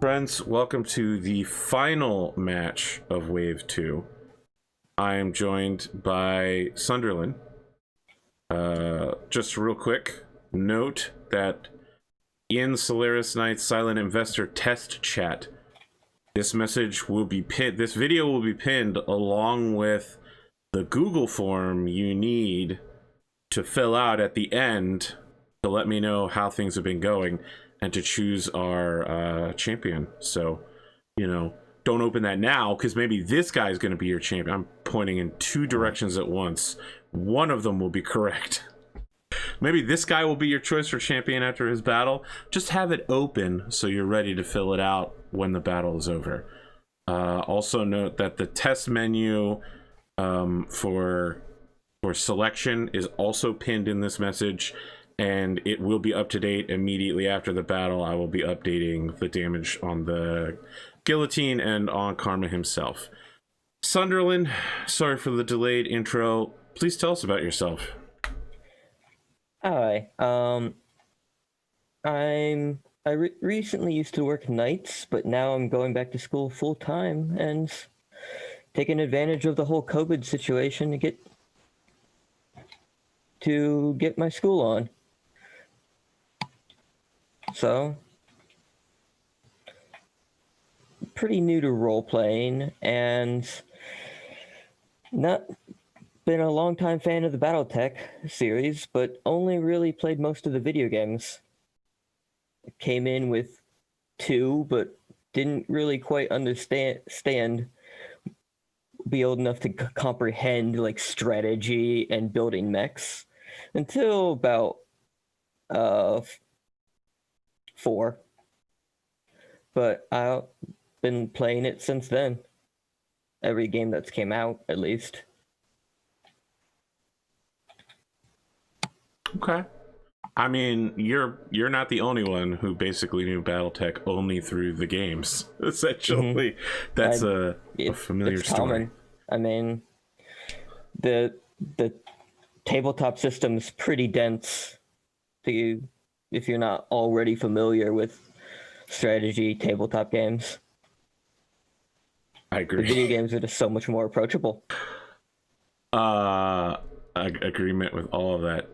Friends, welcome to the final match of Wave 2. I am joined by Sunderlin. Just real quick, note that in Solaris Nights Silent Investor Test Chat, this message will be pinned, this video will be pinned along with the Google form you need to fill out at the end to let me know how things have been going and to choose our champion. So, you know, don't open that now because maybe this guy is going to be your champion. I'm pointing in two directions at once. One of them will be correct. Maybe this guy will be your choice for champion after his battle. Just have it open so you're ready to fill it out when the battle is over. Also note that the test menu for selection is also pinned in this message, and it will be up to date immediately after the battle. I will be updating the damage on the guillotine and on Karma himself. Sunderlin, sorry for the delayed intro. Please tell us about yourself. Hi. I recently used to work nights, but now I'm going back to school full time and taking advantage of the whole COVID situation to get my school on. So, pretty new to role-playing, and not been a long-time fan of the Battletech series, but only really played most of the video games. Came in with 2, but didn't really quite be old enough to comprehend like strategy and building mechs until about 4, but I've been playing it since then. Every game that's came out, at least. Okay. I mean, you're not the only one who basically knew Battletech only through the games. Essentially, that's a familiar story. Common. I mean, the tabletop system's pretty dense if you're not already familiar with strategy tabletop games. I agree. The video games are just so much more approachable. Agreement with all of that.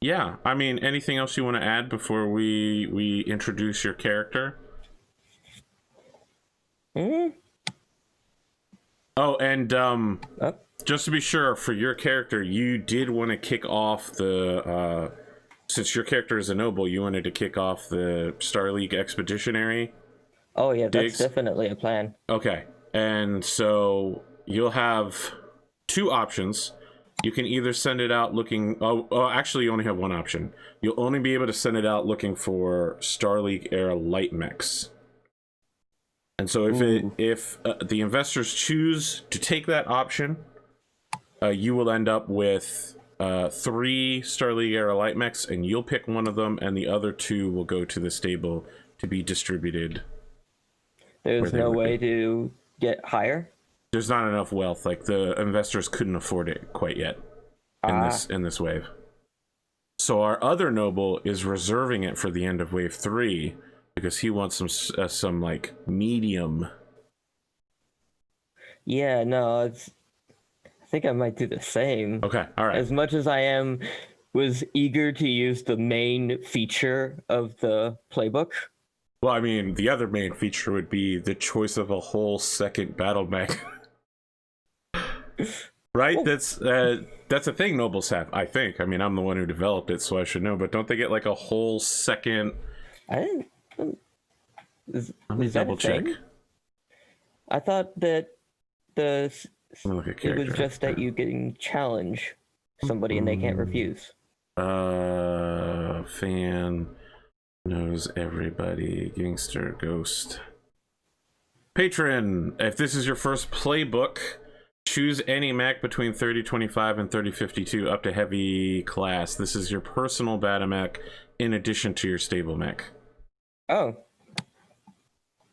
Yeah, I mean, anything else you want to add before we introduce your character? Oh, and just to be sure, for your character, you did want to kick off the since your character is a noble, you wanted to kick off the Star League Expeditionary. Oh yeah, digs. That's definitely a plan. Okay, and so you'll have 2 options. You can either send it out looking... Oh, actually, you only have 1 option. You'll only be able to send it out looking for Star League era light mechs. And so if the investors choose to take that option, you will end up with 3 Star League era light mechs, and you'll pick one of them, and the other 2 will go to the stable to be distributed. There's no way to get higher? There's not enough wealth. Like, the investors couldn't afford it quite yet in this wave. So our other noble is reserving it for the end of wave 3 because he wants some like medium. Yeah, no, I think I might do the same. Okay, all right. As much as I was eager to use the main feature of the playbook. Well, I mean, the other main feature would be the choice of a whole second battle mech. Right? Oh. That's a thing nobles have, I think. I mean, I'm the one who developed it, so I should know. But don't they get like a whole second? I didn't. Let me double check. I thought that it was just that you getting challenge somebody and they can't refuse. Fan knows everybody. Gangster Ghost. Patron, if this is your first playbook, choose any mech between 3025 and 3052 up to heavy class. This is your personal bata mech in addition to your stable mech. Oh.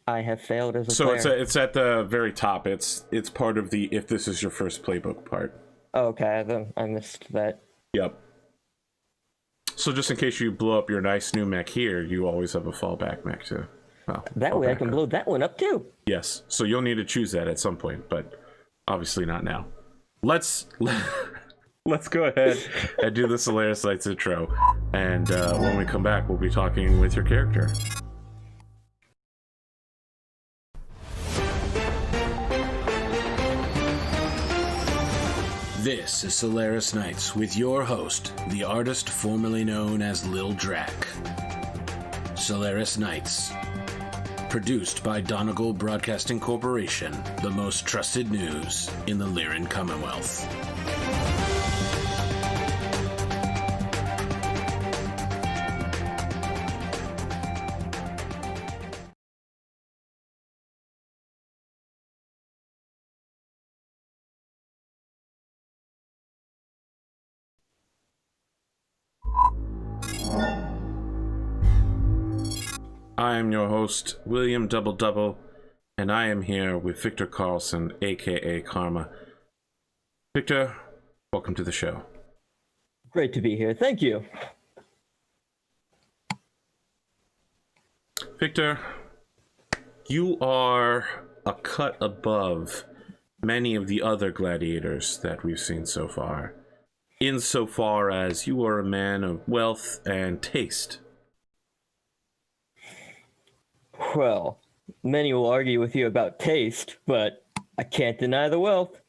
I have failed as a player. So it's at the very top. It's part of the if this is your first playbook part. Okay, then I missed that. Yep. So just in case you blow up your nice new mech here, you always have a fallback mech to. Well, That way I can blow that one up too. Yes. So you'll need to choose that at some point, but obviously not now. Let's go ahead and do the Solaris Nights intro, and when we come back, we'll be talking with your character. This is Solaris Nights with your host, the artist formerly known as Lil Drac. Solaris Nights. Produced by Donegal Broadcasting Corporation, the most trusted news in the Lyran Commonwealth. I am your host, William Double Double, and I am here with Victor Carlson, aka Karma. Victor, welcome to the show. Great to be here. Thank you. Victor, you are a cut above many of the other gladiators that we've seen so far, insofar as you are a man of wealth and taste. Well, many will argue with you about taste, but I can't deny the wealth.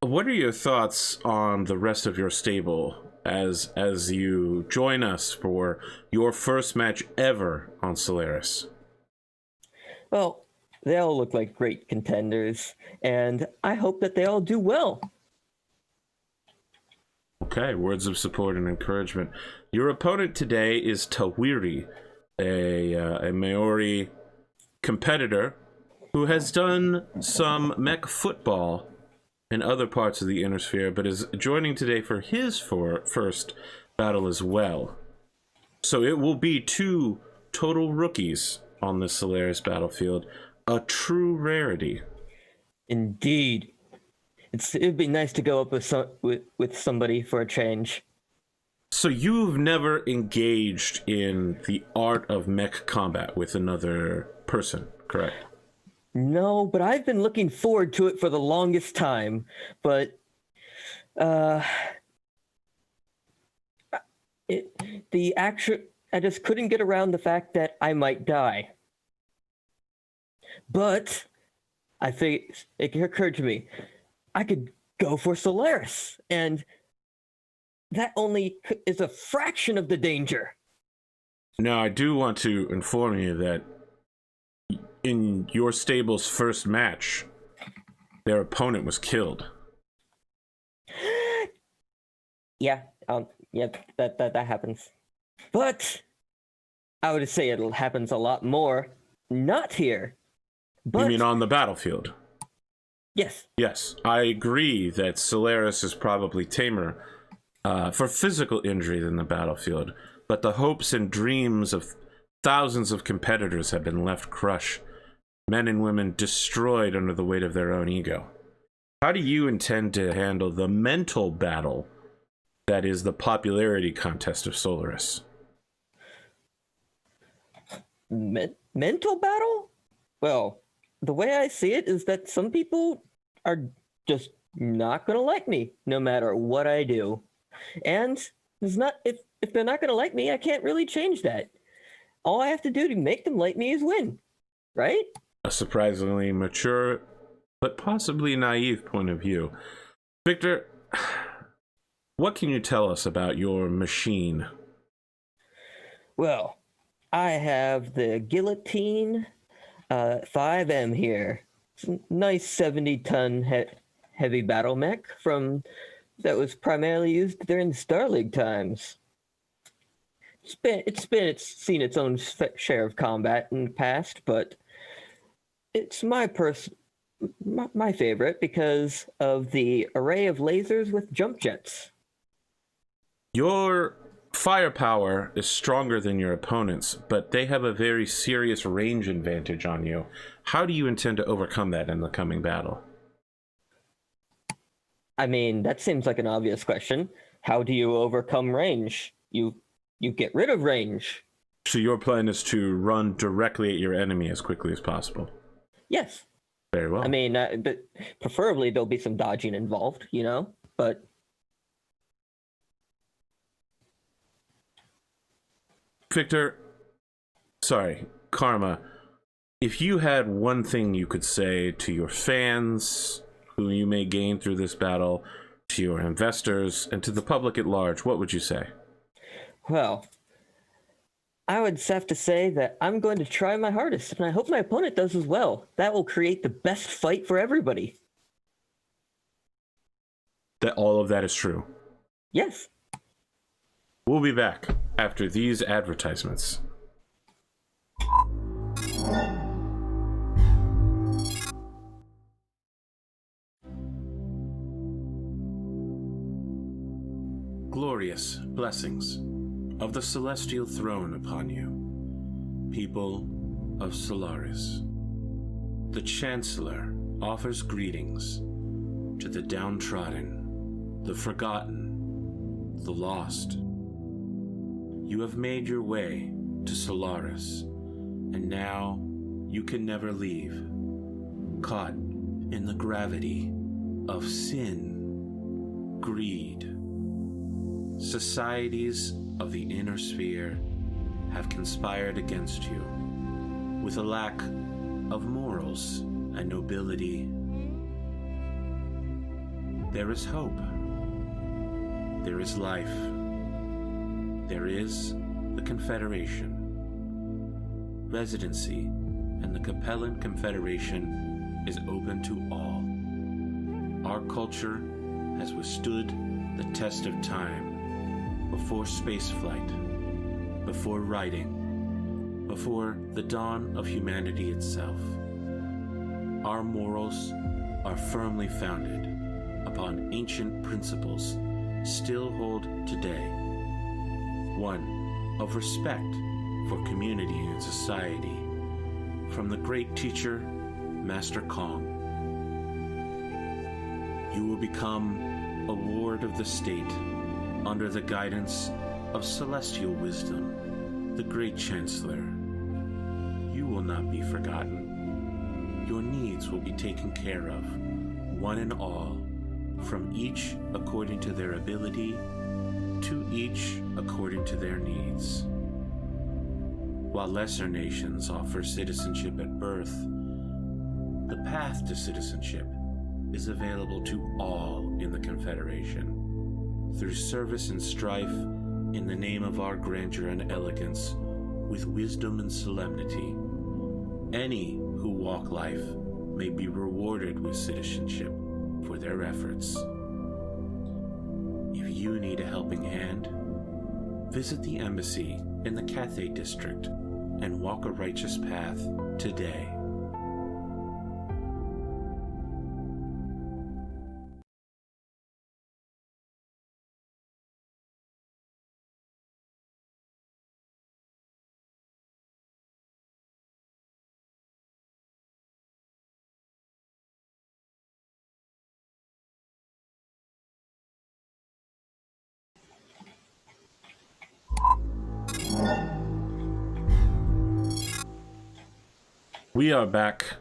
What are your thoughts on the rest of your stable as you join us for your first match ever on Solaris? Well, they all look like great contenders, and I hope that they all do well. Okay, words of support and encouragement. Your opponent today is Tawhiri, a Maori competitor who has done some mech football in other parts of the Inner Sphere, but is joining today for his first battle as well. So it will be two total rookies on the Solaris battlefield, a true rarity. Indeed. It'd be nice to go up with somebody for a change. So you've never engaged in the art of mech combat with another person, correct? No, but I've been looking forward to it for the longest time. But I just couldn't get around the fact that I might die. But I think it occurred to me, I could go for Solaris, and that only is a fraction of the danger. Now, I do want to inform you that in your stable's first match, their opponent was killed. Yeah, that happens. But I would say it happens a lot more not here. But You mean on the battlefield? yes. Yes, I agree that Solaris is probably tamer for physical injury than the battlefield, but the hopes and dreams of thousands of competitors have been left crushed, men and women destroyed under the weight of their own ego. How do you intend to handle the mental battle that is the popularity contest of Solaris? Mental battle? Well, the way I see it is that some people are just not going to like me no matter what I do. And it's not if they're not going to like me, I can't really change that. All I have to do to make them like me is win, right? A surprisingly mature but possibly naive point of view. Victor, what can you tell us about your machine? Well, I have the Guillotine 5M here. It's a nice 70-ton heavy battle mech that was primarily used during the Star League times. It's seen its own share of combat in the past, but it's my favorite because of the array of lasers with jump jets. Your firepower is stronger than your opponent's, but they have a very serious range advantage on you. How do you intend to overcome that in the coming battle? I mean, that seems like an obvious question. how do you overcome range? You get rid of range. So your plan is to run directly at your enemy as quickly as possible. Yes. Very well. I mean, but preferably there'll be some dodging involved, you know, but... Victor, sorry, Karma, if you had one thing you could say to your fans, who you may gain through this battle, to your investors, and to the public at large, what would you say? Well, I would have to say that I'm going to try my hardest, and I hope my opponent does as well. That will create the best fight for everybody. That all of that is true. Yes. We'll be back after these advertisements. Glorious blessings of the celestial throne upon you, people of Solaris. The Chancellor offers greetings to the downtrodden, the forgotten, the lost. You have made your way to Solaris, and now you can never leave, caught in the gravity of sin, greed. Societies of the inner sphere have conspired against you with a lack of morals and nobility. There is hope. There is life. There is the Confederation. Residency in the Capellan Confederation is open to all. Our culture has withstood the test of time before spaceflight, before writing, before the dawn of humanity itself. Our morals are firmly founded upon ancient principles still hold today. One of respect for community and society, from the great teacher, Master Kong. You will become a ward of the state under the guidance of celestial wisdom, the great Chancellor. You will not be forgotten. Your needs will be taken care of, one and all, from each according to their ability, to each according to their needs. While lesser nations offer citizenship at birth, the path to citizenship is available to all in the Confederation. Through service and strife, in the name of our grandeur and elegance, with wisdom and solemnity, any who walk life may be rewarded with citizenship for their efforts. If you need a helping hand, visit the embassy in the Cathay district and walk a righteous path today. We are back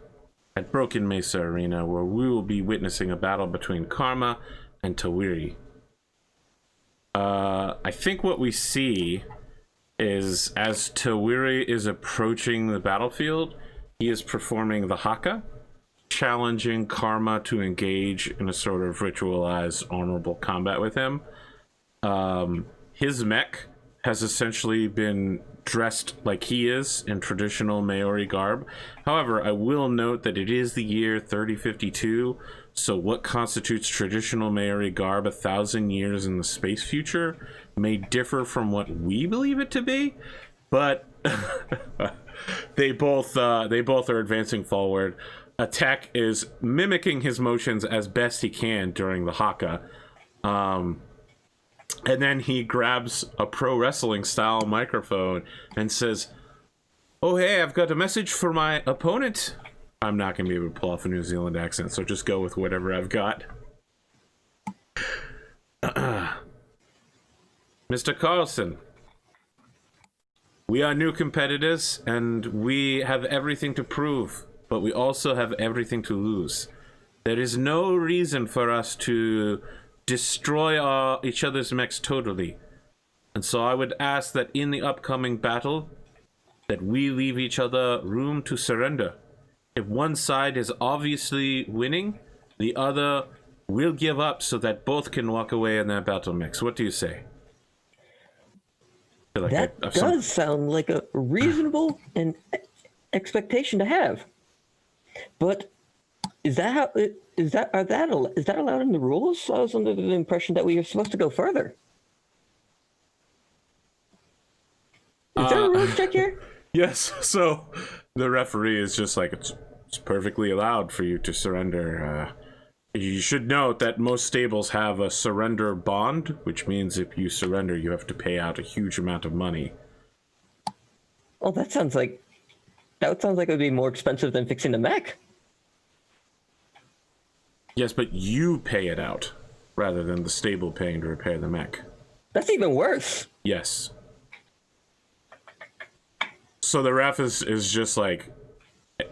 at Broken Mesa Arena, where we will be witnessing a battle between Karma and Tawhiri. I think what we see is, as Tawhiri is approaching the battlefield, he is performing the Haka, challenging Karma to engage in a sort of ritualized, honorable combat with him. His mech has essentially been dressed like he is in traditional Maori garb. However, I will note that it is the year 3052, so what constitutes traditional Maori garb 1,000 years in the space future may differ from what we believe it to be, but they both are advancing forward. Attack is mimicking his motions as best he can during the Haka. And then he grabs a pro wrestling style microphone and says, "Oh, hey, I've got a message for my opponent." I'm not going to be able to pull off a New Zealand accent, so just go with whatever I've got. Mr. Carlson, we are new competitors, and we have everything to prove, but we also have everything to lose. There is no reason for us to destroy each other's mechs totally. And so I would ask that in the upcoming battle, that we leave each other room to surrender. If one side is obviously winning, the other will give up so that both can walk away in their battle mechs. What do you say? Like that does sound like a reasonable and expectation to have. But is that how is that allowed in the rules? I was under the impression that we were supposed to go further. Is there a rules check here? Yes. So the referee is just like, it's perfectly allowed for you to surrender. You should note that most stables have a surrender bond, which means if you surrender, you have to pay out a huge amount of money. Well, that sounds like it would be more expensive than fixing the mech. Yes, but you pay it out rather than the stable paying to repair the mech. That's even worse. Yes. So the ref is just like,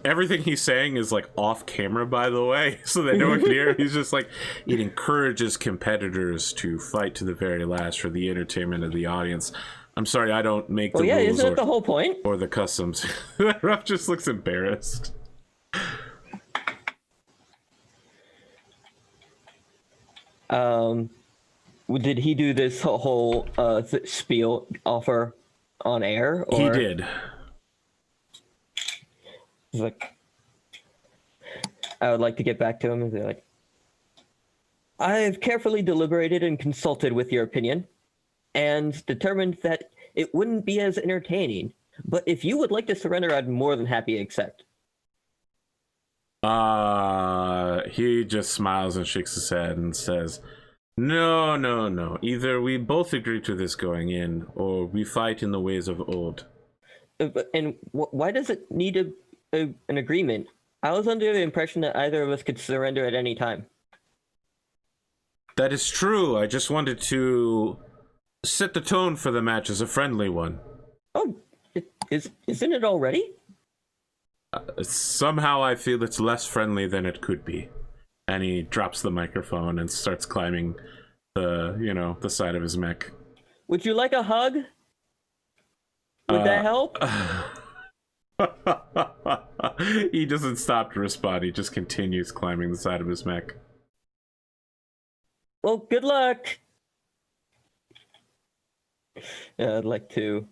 everything he's saying is like off camera, by the way, so that no one can hear. He's just like, it encourages competitors to fight to the very last for the entertainment of the audience. I'm sorry, I don't make the rules. Isn't that the whole point? Or the customs. The ref just looks embarrassed. Did he do this whole spiel offer on air? Or? He did. He's like, I would like to get back to him and be like, I have carefully deliberated and consulted with your opinion and determined that it wouldn't be as entertaining. But if you would like to surrender, I'd more than happy to accept. He just smiles and shakes his head and says, No. Either we both agree to this going in, or we fight in the ways of old. And why does it need an agreement? I was under the impression that either of us could surrender at any time. That is true. I just wanted to set the tone for the match as a friendly one. Oh, isn't it already? Somehow I feel it's less friendly than it could be. And he drops the microphone and starts climbing the side of his mech. Would you like a hug? Would that help? He doesn't stop to respond. He just continues climbing the side of his mech. Well, good luck. Yeah, I'd like to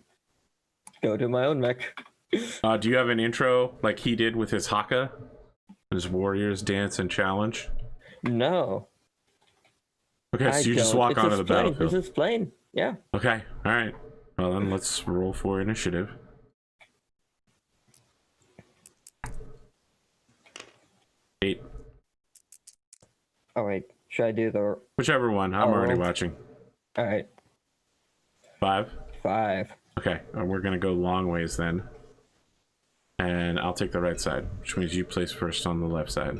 go to my own mech. Do you have an intro like he did with his haka? His warriors dance and challenge? No. Okay, so you just walk onto the battlefield. This is plain, yeah. Okay, alright. Well then, let's roll for initiative. 8. Alright, should I do the... Whichever one, I'm already watching. Alright. 5? 5. Okay, we're gonna go long ways then. And I'll take the right side, which means you place first on the left side.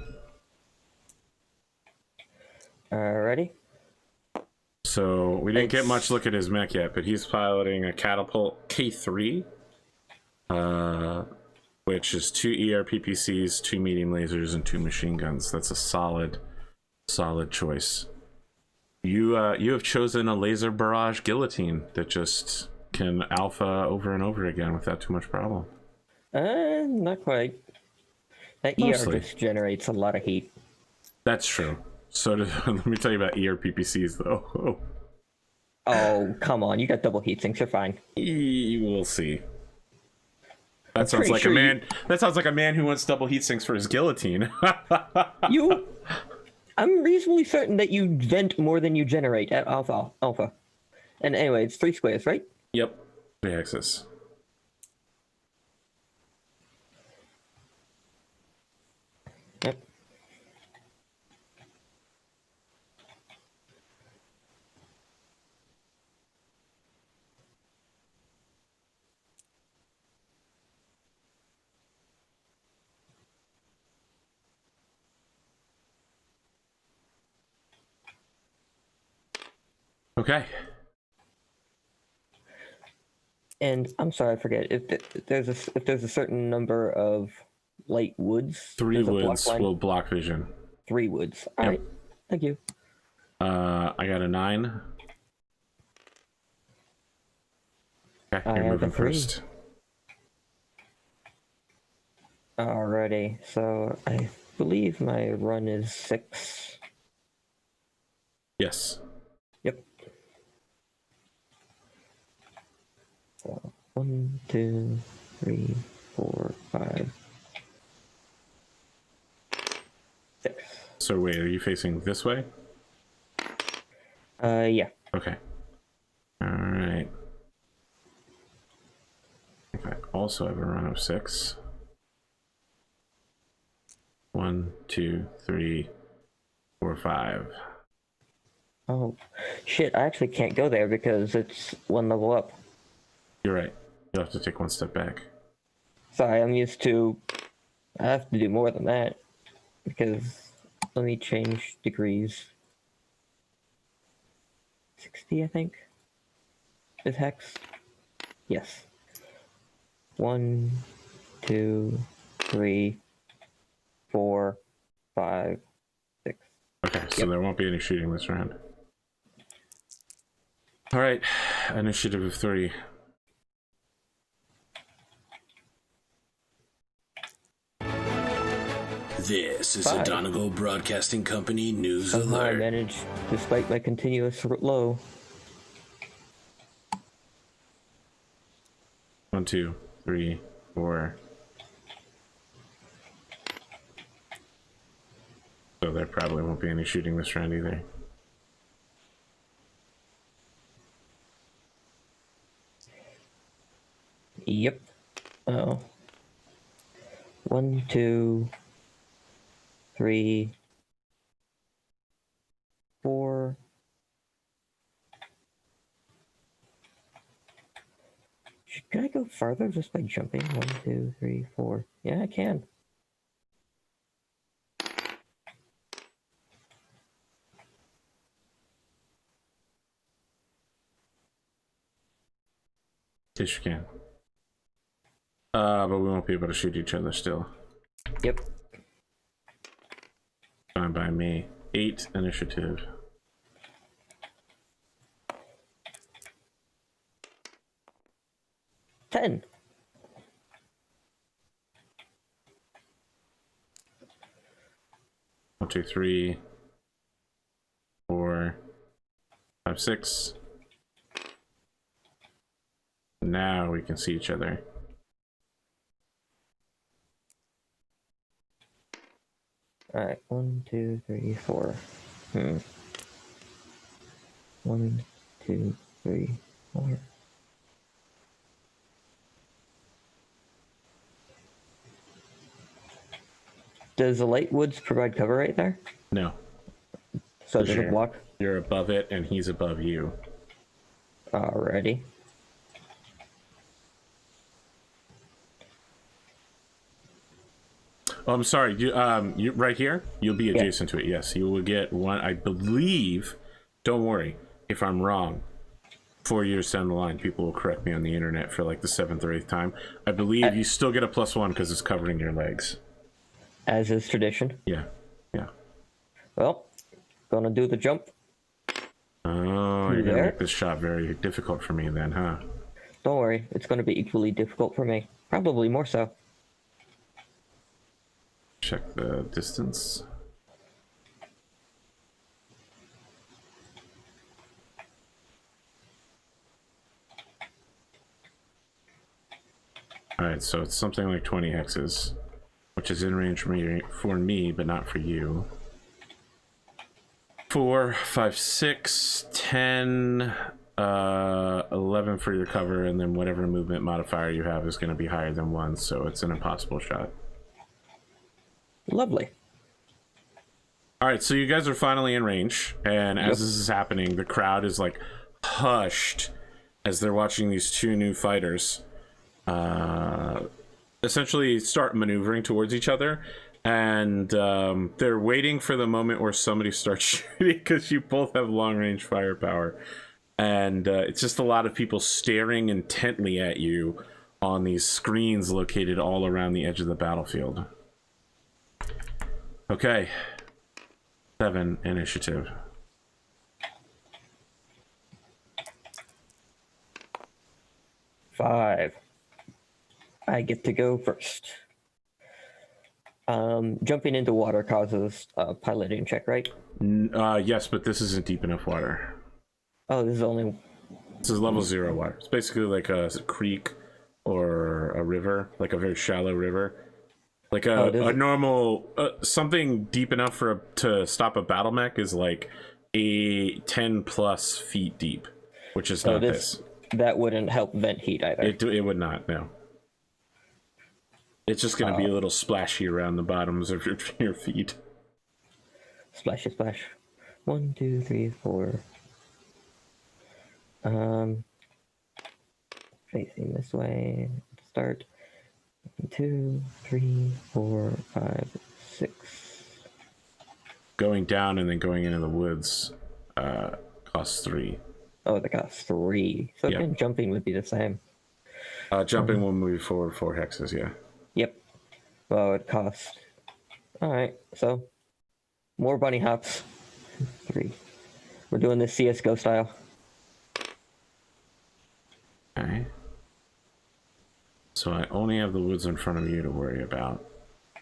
Ready? So, we didn't get much look at his mech yet, but he's piloting a catapult K3. Which is 2 ERPPCs, 2 medium lasers, and 2 machine guns. That's a solid choice. You have chosen a laser barrage guillotine that just can alpha over and over again without too much problem. Not quite. That Mostly. ER just generates a lot of heat. That's true. So let me tell you about ERPPCs though. Oh, come on. You got double heat sinks. You're fine. We'll see. That sounds like a man. That sounds like a man who wants double heat sinks for his guillotine. I'm reasonably certain that you vent more than you generate at alpha. And anyway, it's 3 squares, right? Yep. 3 axis. Yep. Okay. And I'm sorry, I forget if there's a certain number of light woods. 3 there's a block woods line. will block vision. 3 woods. All right. Thank you. I got a 9. Okay, I you're have moving a 3. first. Alrighty, so I believe my run is 6. Yes. Yep. So 1, 2, 3, 4, 5, 6. So wait, are you facing this way? Yeah. Okay. All right. I think I also have a run of 6. 1, 2, 3, 4, 5. Oh, shit! I actually can't go there because it's 1 level up. You're right. You'll have to take 1 step back. Sorry, I'm used to. I have to do more than that because let me change degrees. 60, I think, is hex. Yes. 1, 2, 3, 4, 5, 6. Okay, so there won't be any shooting this round. All right, initiative of 3. This is 5. a Donegal Broadcasting Company news Somehow I alert. managed, despite my continuous low. 1, 2, 3, 4. So there probably won't be any shooting this round either. Yep. Oh. 1, 2, 3, 4. Can I go farther just by jumping? 1, 2, 3, 4. Yeah, I can. Yes, you can. But we won't be able to shoot each other still. Yep. Fine by me. 8 initiative. Ten. One, two, 3, 4, 5, 6. Now we can see each other. Alright, 1, 2, 3, 4. 1, 2, 3, 4. Does the light woods provide cover right there? No. So it Sure. doesn't block? You're above it and he's above you. Alrighty. Oh, I'm sorry. You right here. You'll be adjacent to it. Yes, you will get 1. I believe. Don't worry if I'm wrong. 4 years down the line, people will correct me on the internet for like the 7th or 8th time. I believe you still get a +1 because it's covering your legs. As is tradition. Yeah. Yeah. Well, gonna do the jump. Oh, you're gonna There. make this shot very difficult for me then, huh? Don't worry, it's gonna be equally difficult for me. Probably more so. Check the distance. Alright, so it's something like 20 hexes, which is in range for me, but not for you. 4, 5, 6, 10, 11 for your cover, and then whatever movement modifier you have is going to be higher than 1, so it's an impossible shot. Lovely. Alright, so you guys are finally in range, and as this is happening, the crowd is like hushed as they're watching these 2 new fighters essentially start maneuvering towards each other, and they're waiting for the moment where somebody starts shooting because you both have long range firepower. and it's just a lot of people staring intently at you on these screens located all around the edge of the battlefield. Okay. 7 initiative. Five. I get to go first. Jumping into water causes a piloting check, right? Yes, but this isn't deep enough water. Oh, this is only... This is level 0 water. It's basically like a creek or a river, like a very shallow river. Like a normal... something deep enough to stop a battle mech is like a 10 plus feet deep, which is not this. That wouldn't help vent heat either. It would not, no. It's just going to be a little splashy around the bottoms of your feet. Splashy splash. 1, 2, 3, 4. Facing this way. Start. 1, 2, 3, 4, 5, 6. Going down and then going into the woods costs 3. Oh, that costs 3. So Yep. again, jumping would be the same. Jumping will move forward 4 hexes, yeah. Yep. Well, it costs. Alright, so more bunny hops. 3. We're doing this CSGO style. Okay. So I only have the woods in front of you to worry about.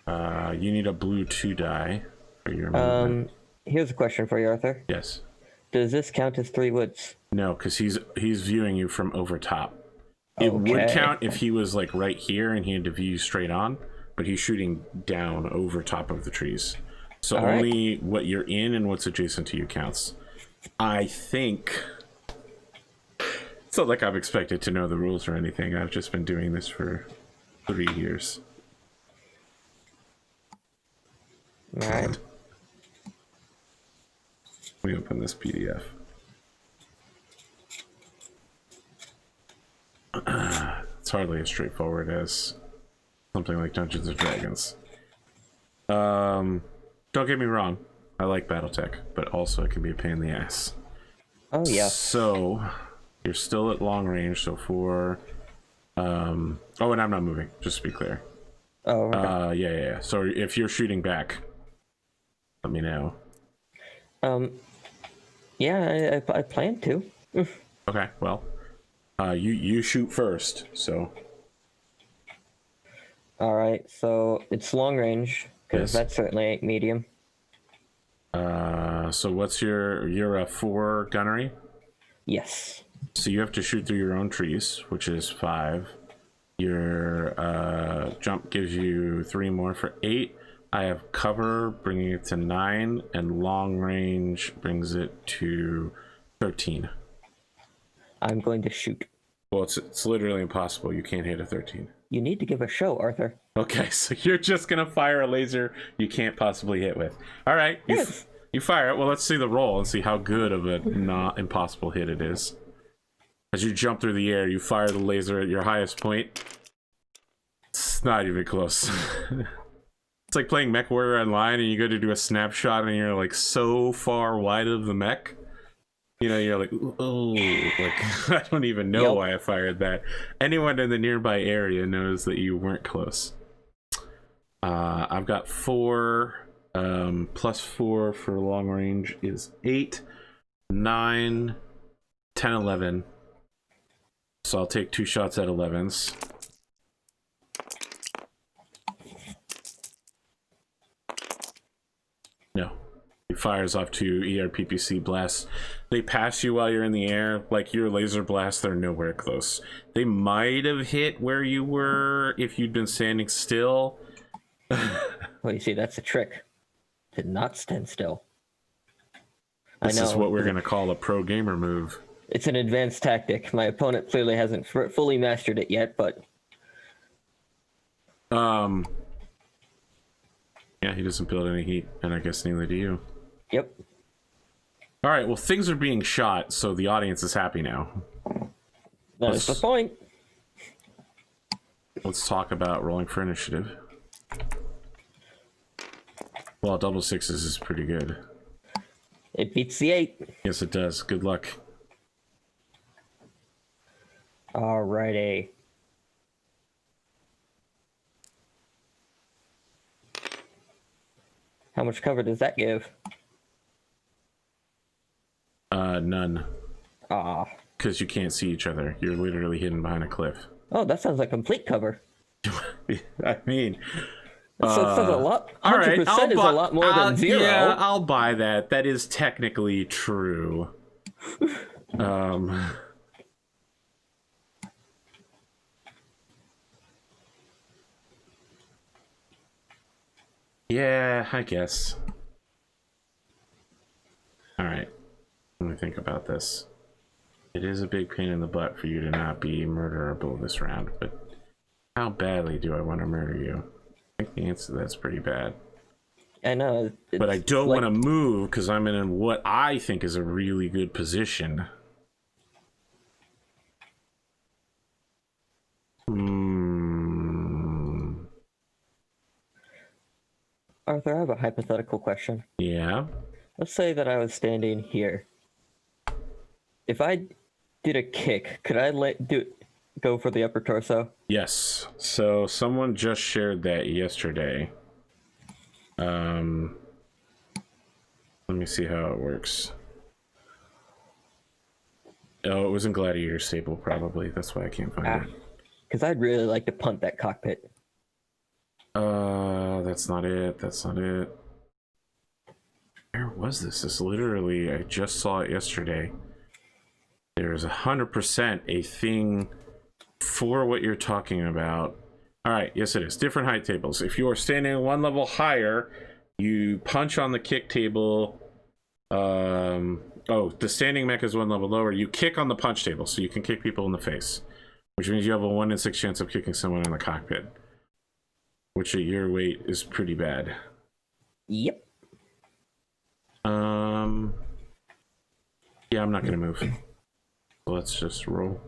You need a blue 2 die for your movement. Here's a question for you, Arthur. Yes. Does this count as 3 woods? No, because he's viewing you from over top. It would count if he was like right here and he had to view you straight on, but he's shooting down over top of the trees. So All only what you're in and what's adjacent to you counts. I think... It's not like I'm expected to know the rules or anything. I've just been doing this for 3 years. Alright. Let me open this PDF. It's hardly as straightforward as something like Dungeons and Dragons. Don't get me wrong, I like Battletech, but also it can be a pain in the ass. Oh, yeah. So, you're still at long range, so for... oh, and I'm not moving, just to be clear. Oh, okay. Yeah. So if you're shooting back, let me know. Yeah, I plan to. Okay, well, you shoot first, so... Alright, so it's long range, because Yes. that certainly ain't medium. So what's you're a 4 gunnery? Yes. So you have to shoot through your own trees, which is 5. Your jump gives you 3 more for 8. I have cover, bringing it to 9, and long range brings it to 13. I'm going to shoot. Well, it's literally impossible. You can't hit a 13. You need to give a show, Arthur. Okay, so you're just gonna fire a laser you can't possibly hit with. All right, Yes. You fire it. Well, let's see the roll and see how good of a not impossible hit it is. As you jump through the air, you fire the laser at your highest point. It's not even close. It's like playing Mech Warrior Online and you go to do a snapshot and you're like so far wide of the mech. You know, you're like, oh, like, I don't even know why I fired that. Anyone in the nearby area knows that you weren't close. I've got 4, plus 4 for long range is 8, 9, 10, 11. So I'll take 2 shots at 11s. No. He fires off 2 ERPPC blasts. They pass you while you're in the air. Like your laser blasts, they're nowhere close. They might have hit where you were if you'd been standing still. Well, you see, that's a trick. Did not stand still. This is what we're going to call a pro gamer move. It's an advanced tactic. My opponent clearly hasn't fully mastered it yet, but... Yeah, he doesn't build any heat, and I guess neither do you. Yep. All right, well, things are being shot, so the audience is happy now. That's the point. Let's talk about rolling for initiative. Well, double 6s is pretty good. It beats the 8. Yes, it does. Good luck. Friday. How much cover does that give? None. Ah. Because you can't see each other. You're literally hidden behind a cliff. Oh, that sounds like complete cover. I mean... That sounds a lot. 100% all right, is a lot more than 0. Yeah, I'll buy that. That is technically true. Yeah, I guess. All right, let me think about this. It is a big pain in the butt for you to not be murderable this round, but how badly do I want to murder you? I think the answer to that's pretty bad. I know. But I don't want to move because I'm in what I think is a really good position. Arthur, I have a hypothetical question. Yeah. Let's say that I was standing here. If I did a kick, could I go for the upper torso? Yes. So someone just shared that yesterday. Let me see how it works. Oh, it was in Gladiator Stable, probably. That's why I can't find it. Because I'd really like to punt that cockpit. That's not it. That's not it. Where was this? This literally, I just saw it yesterday. There's 100% a thing for what you're talking about. All right, yes it is. Different height tables. If you are standing one level higher, you punch on the kick table. Oh, the standing mech is one level lower. You kick on the punch table, so you can kick people in the face, which means you have a 1 in 6 chance of kicking someone in the cockpit, which at your weight is pretty bad. Yep. Yeah, I'm not gonna move. Let's just roll.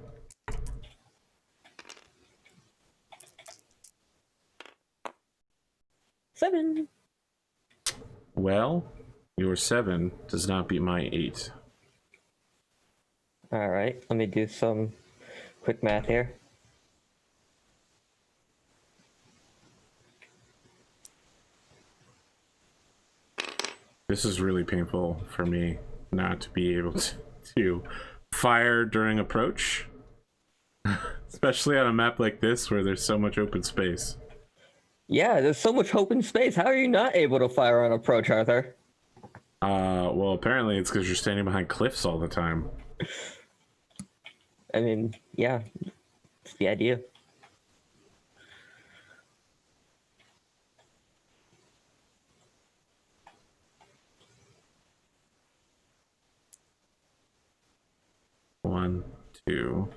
Seven. Well, your 7 does not beat my 8. All right, let me do some quick math here. This is really painful for me not to be able to fire during approach. Especially on a map like this where there's so much open space. Yeah, there's so much open space. How are you not able to fire on approach, Arthur? Well, apparently it's because you're standing behind cliffs all the time. I mean, yeah, it's the idea. One, 2,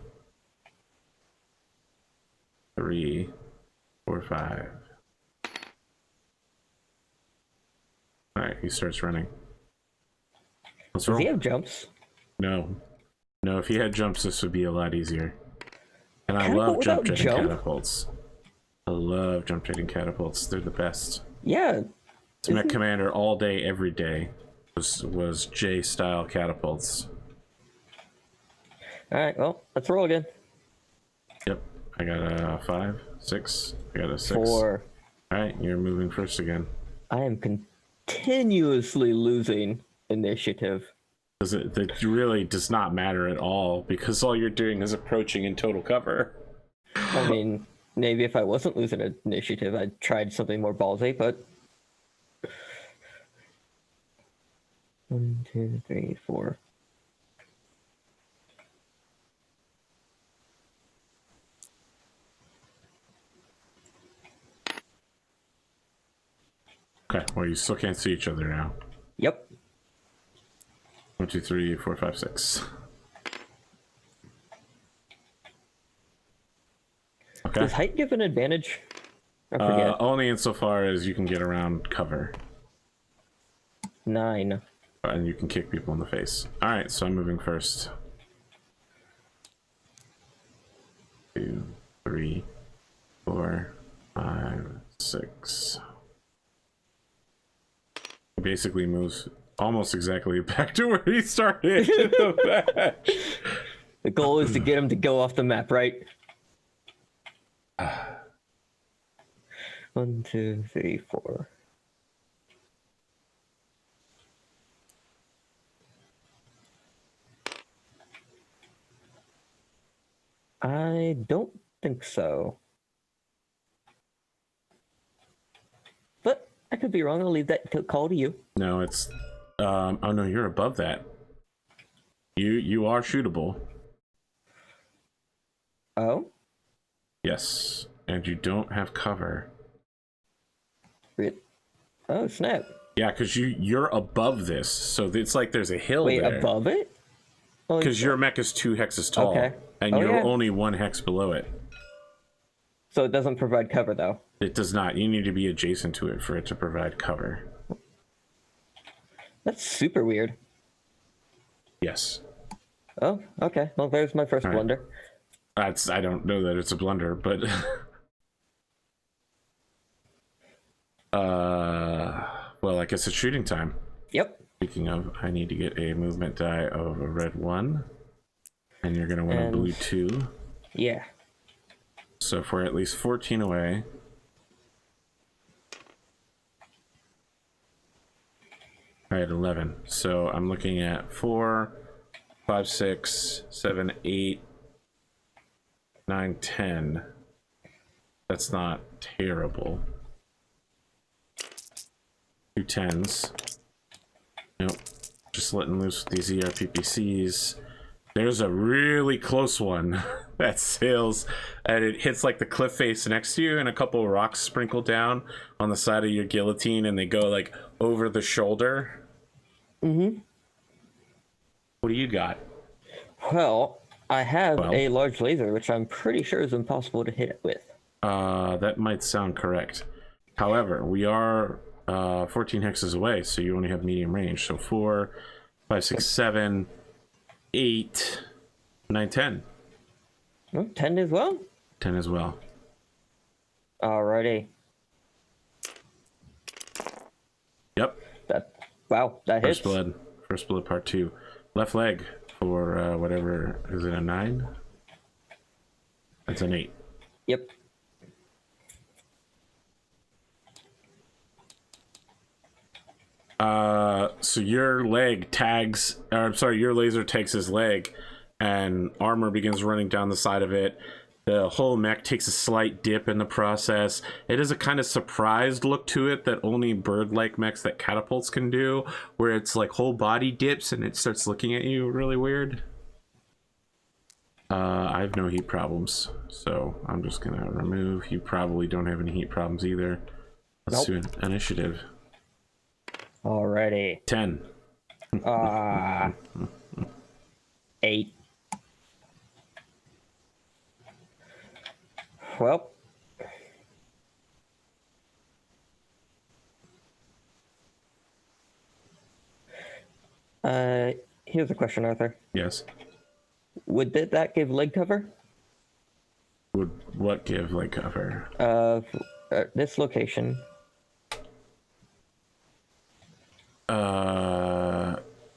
3, 4, 5. Alright, he starts running. Let's Does roll. he have jumps? No. No, if he had jumps, this would be a lot easier. And I Catapult love jump without jetting jump? catapults. I love jump jetting catapults. They're the best. Yeah. It's Mech Commander all day, every day. Was J-style catapults. Alright, well, let's roll again. Yep. I got a 5, 6. I got a 6. 4. Alright, you're moving first again. I am continuously losing initiative. It really does not matter at all because all you're doing is approaching in total cover. I mean, maybe if I wasn't losing initiative, I'd tried something more ballsy, but... 1, 2, 3, 4. Okay, well, you still can't see each other now. Yep. 1, 2, 3, 4, 5, 6. Okay. Does height give an advantage? I forget. Only insofar as you can get around cover. 9. And you can kick people in the face. Alright, so I'm moving first. 2, 3, 4, 5, 6. He basically moves almost exactly back to where he started in the match. The goal is to get him to go off the map, right? 1, 2, 3, 4. I don't think so. But I could be wrong. I'll leave that call to you. No, it's oh no, you're above that. You are shootable. Oh? Yes, and you don't have cover. Oh, snap. Yeah, because you're above this, so it's like there's a hill Wait, there. above it? Because your mech is 2 hexes tall, Okay. and Oh, you're yeah. only 1 hex below it. So it doesn't provide cover, though. It does not. You need to be adjacent to it for it to provide cover. That's super weird. Yes. Oh, okay. Well, there's my first blunder. I don't know that it's a blunder, but well, I guess it's shooting time. Yep. Speaking of, I need to get a movement die of a red 1, and you're gonna want a blue 2. Yeah. So if we're at least 14 away, I had 11. So I'm looking at 4, 5, 6, 7, 8, 9, 10. That's not terrible. 2 10s. Nope. Just letting loose with these ERPPCs. There's a really close one that sails and it hits like the cliff face next to you, and a couple of rocks sprinkle down on the side of your guillotine, and they go like over the shoulder. Mm-hmm. What do you got? Well, I have a large laser, which I'm pretty sure is impossible to hit it with. That might sound correct. However, we are 14 hexes away, so you only have medium range. So 4, 5, 6, 7, 8, 9, 10. Oh, 10 as well? 10 as well. Alrighty. Yep. Wow, that hits. First blood part 2. Left leg for whatever. Is it a 9? That's an 8. Yep. So your leg tags, or I'm sorry, your laser takes his leg, and armor begins running down the side of it. The whole mech takes a slight dip in the process. It has a kind of surprised look to it that only bird-like mechs that catapults can do, where it's like whole body dips and it starts looking at you really weird. I have no heat problems, so I'm just gonna remove. You probably don't have any heat problems either. Let's do an initiative. Alrighty. 10. 8. Well. Here's a question, Arthur. Yes. Would that give leg cover? Would what give leg cover? This location.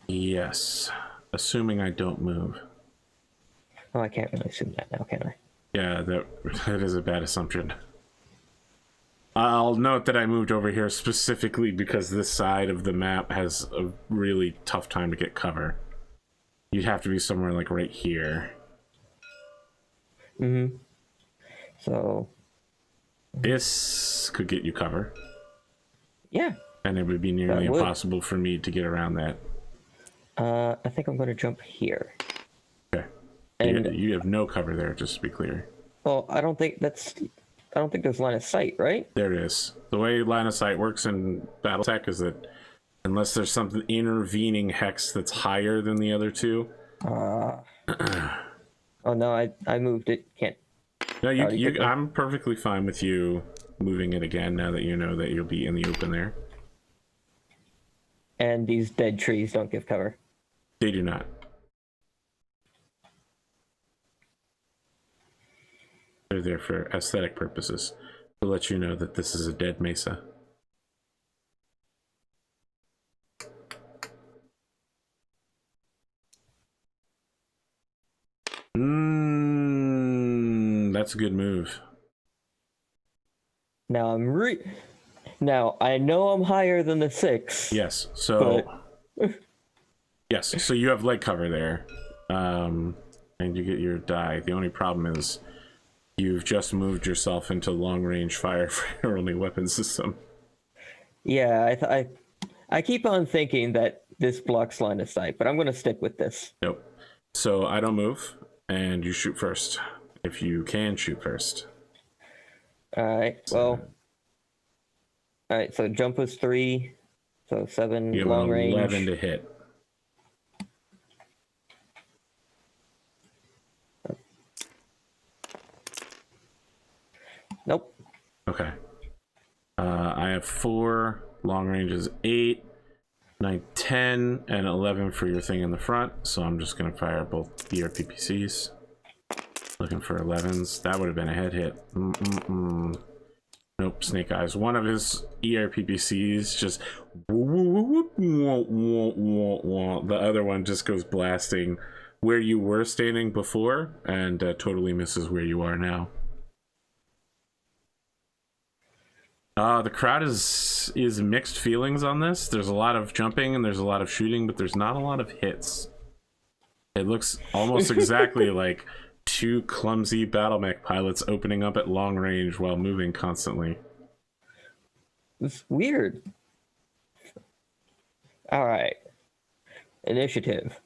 Yes. Assuming I don't move. Oh, I can't really assume that now, can I? Yeah, that is a bad assumption. I'll note that I moved over here specifically because this side of the map has a really tough time to get cover. You'd have to be somewhere like right here. Mm-hmm. So... This could get you cover. Yeah. And it would be nearly impossible for me to get around that. I think I'm going to jump here. Okay. And you have no cover there, just to be clear. Well, I don't think there's line of sight, right? There it is. The way line of sight works in Battletech is that unless there's something intervening hex that's higher than the other two. Oh no, I moved it. Can't. No, I'm perfectly fine with you moving it again now that you know that you'll be in the open there. And these dead trees don't give cover. They do not. They're there for aesthetic purposes to let you know that this is a dead mesa. That's a good move. Now now I know I'm higher than the 6. Yes. So yes. So you have leg cover there, and you get your die. The only problem is you've just moved yourself into long range fire for your only weapon system. Yeah, I keep on thinking that this blocks line of sight, but I'm going to stick with this. Nope. So I don't move, and you shoot first. If you can shoot first. All right. Well. All right. So jump was 3. So 7 You have long an range. 11 to hit. Nope. Okay. I have 4. Long range is 8, 9, 10, and 11 for your thing in the front. So I'm just going to fire both ERPPCs. Looking for 11s. That would have been a head hit. Nope, Snake Eyes. One of his ERPPCs just... The other one just goes blasting where you were standing before and totally misses where you are now. The crowd is mixed feelings on this. There's a lot of jumping and there's a lot of shooting, but there's not a lot of hits. It looks almost exactly like 2 clumsy battle mech pilots opening up at long range while moving constantly. It's weird. All right. Initiative.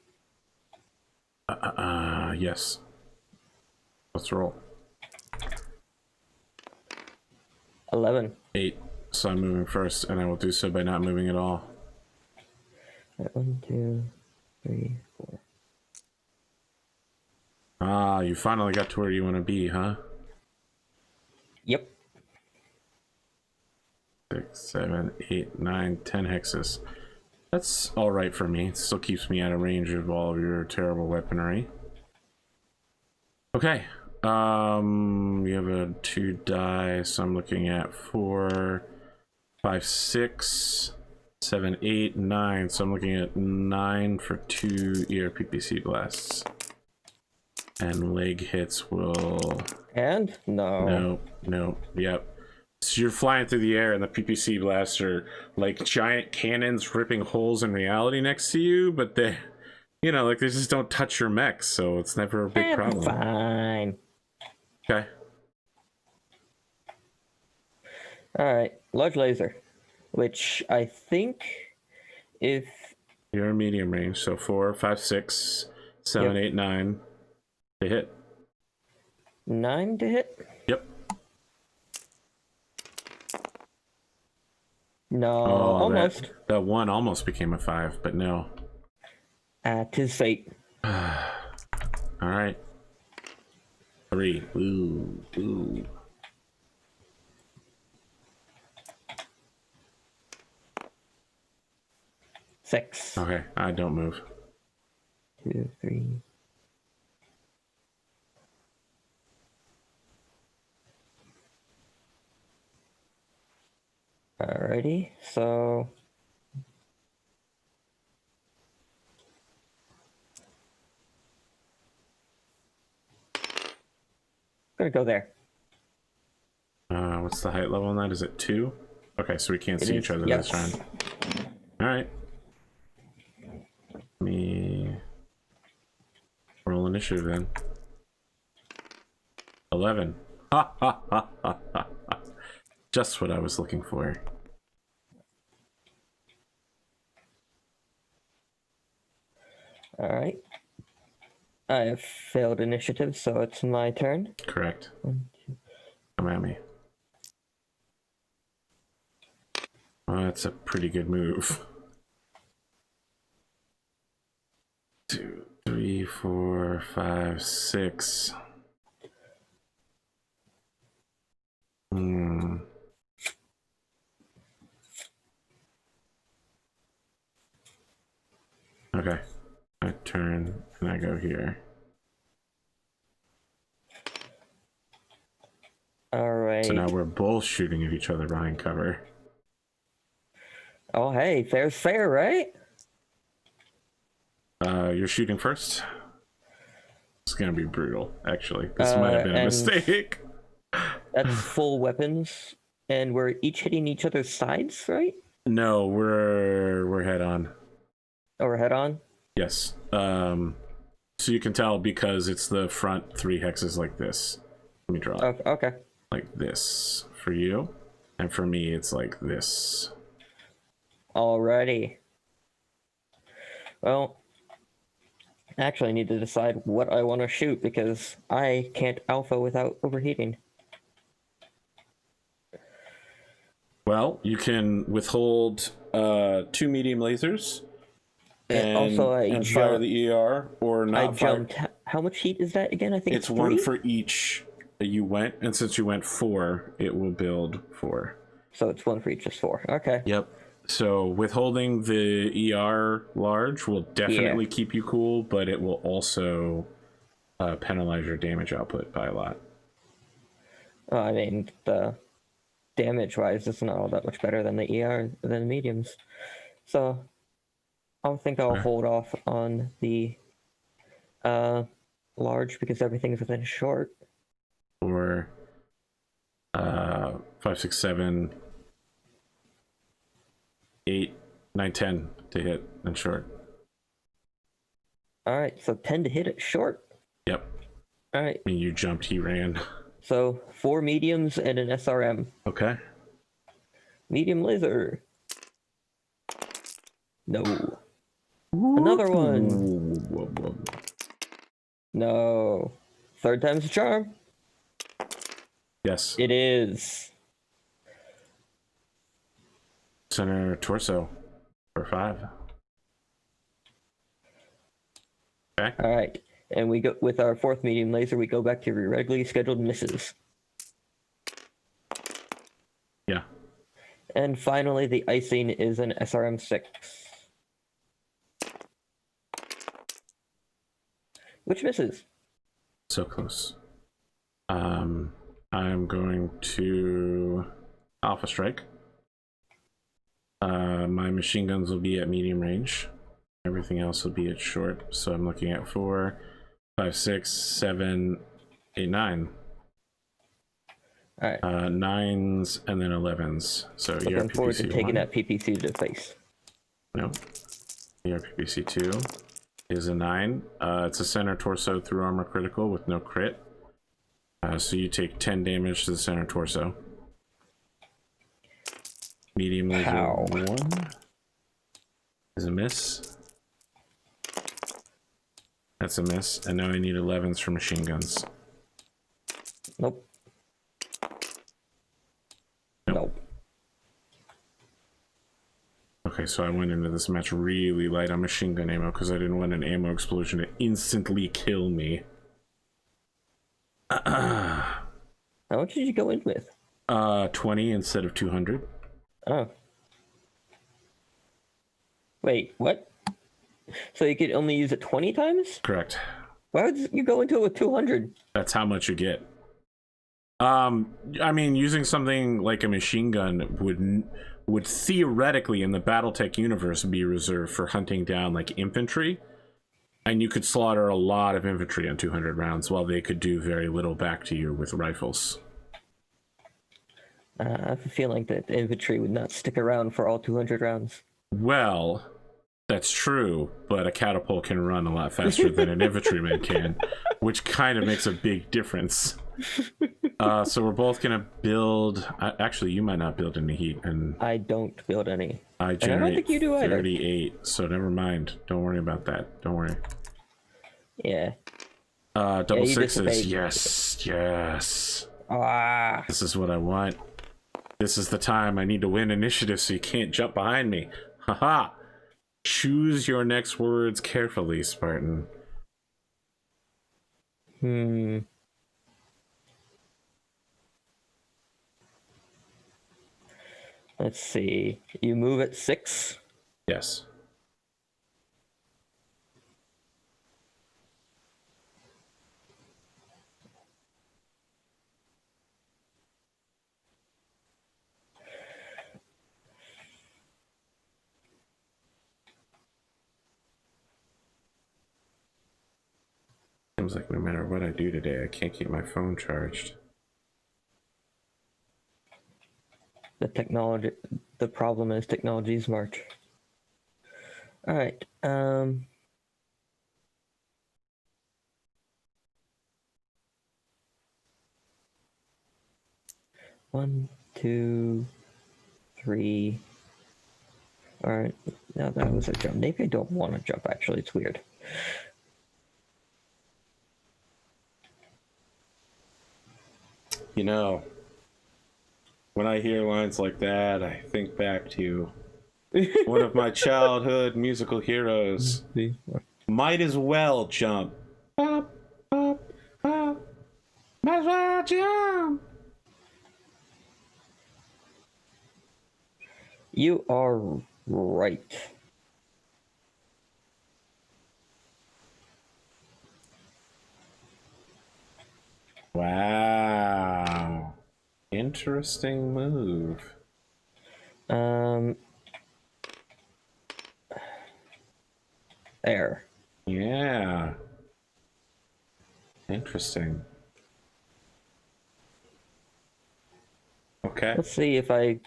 Yes. Let's roll. 11. 8. So I'm moving first, and I will do so by not moving at all. 1, 2, 3, 4. Ah, you finally got to where you want to be, huh? Yep. 6, 7, 8, 9, 10 hexes. That's all right for me. It still keeps me out of range of all of your terrible weaponry. Okay. You have a 2 die, so I'm looking at 4, 5, 6, 7, 8, 9. So I'm looking at 9 for 2 ERPPC blasts. And leg hits will... And? No. Nope. Yep. So you're flying through the air and the PPC blasts are like giant cannons ripping holes in reality next to you, but they, you know, like they just don't touch your mech, so it's never a big problem. Fine. Okay. All right. Large laser, which I think if... You're in medium range, so 4, 5, 6, 7, Yep. 8, 9 to hit. 9 to hit? Yep. No, Oh, almost. That 1 almost became a 5, but no. 'Tis fate. All right. 3. Ooh. 6. Okay, I don't move. 2, 3. Alrighty, so gonna go there. What's the height level on that? Is it 2? Okay, so we can't see each other yes. this round. All right. Let me roll initiative then. 11. Ha ha ha ha ha. Just what I was looking for. All right. I have failed initiative, so it's my turn. Correct. 1, 2. Come at me. Well, that's a pretty good move. 2, 3, 4, 5, 6. Okay. I turn and I go here. All right. So now we're both shooting at each other behind cover. Oh, hey, fair's fair, right? You're shooting first. It's gonna be brutal, actually. This might have been a mistake. That's full weapons. and we're each hitting each other's sides, right? No, we're head on. Or head on? Yes. So you can tell because it's the front 3 hexes like this. Let me draw it. Okay. Like this for you, and for me it's like this. Alrighty. Well, actually I need to decide what I want to shoot because I can't alpha without overheating. Well, you can withhold 2 medium lasers and, also, and fire the ER or not. I jumped. How much heat is that again? I think It's 3? 1 for each that you went, and since you went 4, it will build 4. So it's 1 for each, just 4. Okay. Yep. So withholding the ER large will definitely keep you cool, but it will also penalize your damage output by a lot. I mean, the damage-wise, it's not all that much better than the ER than the mediums. So I think I'll hold off on the large because everything's within short. Or 5, 6, 7, 8, 9, 10 to hit and short. All right, so 10 to hit it short. Yep. All right. I mean, you jumped, he ran. So 4 mediums and an SRM. Okay. Medium laser. No. Another one. No. Third time's a charm. Yes. It is. Center torso for 5. Okay. All right. And we go with our 4th medium laser, we go back to your regularly scheduled misses. Yeah. And finally, the icing is an SRM 6. Which misses. So close. I'm going to Alpha Strike. My machine guns will be at medium range. Everything else will be at short. So I'm looking at 4, 5, 6, 7, 8, 9. All right. 9s and then 11s. So Looking forward to taking 1. that PPC to the face. No. PPC 2 is a 9. It's a center torso through armor critical with no crit. So you take 10 damage to the center torso. Medium laser 1 is a miss. That's a miss. And now I need 11s for machine guns. Nope. Nope. Okay, so I went into this match really light on machine gun ammo because I didn't want an ammo explosion to instantly kill me. How much did you go in with? 20 instead of 200. Oh. Wait, what? So you could only use it 20 times? Correct. Why would you go into it with 200? That's how much you get. I mean, using something like a machine gun would theoretically in the Battletech universe be reserved for hunting down like infantry, and you could slaughter a lot of infantry on 200 rounds while they could do very little back to you with rifles. I have a feeling that the infantry would not stick around for all 200 rounds. Well, that's true, but a catapult can run a lot faster than an infantryman can, which kind of makes a big difference. So we're both gonna build. Actually, you might not build any heat, and I don't build any. I And I don't think you do either. 38. So never mind. Don't worry about that. Don't worry. Yeah. Double you sixes. dissipate. Yes. Ah. This is what I want. This is the time I need to win initiative, so you can't jump behind me. Haha. Choose your next words carefully, Spartan. Let's see. You move at 6. Yes. Seems like no matter what I do today, I can't keep my phone charged. The problem is technology's march. All right. 1, 2, 3. All right. Now that was a jump. Maybe I don't want to jump. Actually, it's weird. You know, when I hear lines like that, I think back to one of my childhood musical heroes. Might as well jump. Up, up, up. Might as well jump. You are right. Wow. Interesting move. There. Yeah. Interesting. Okay. Let's see if I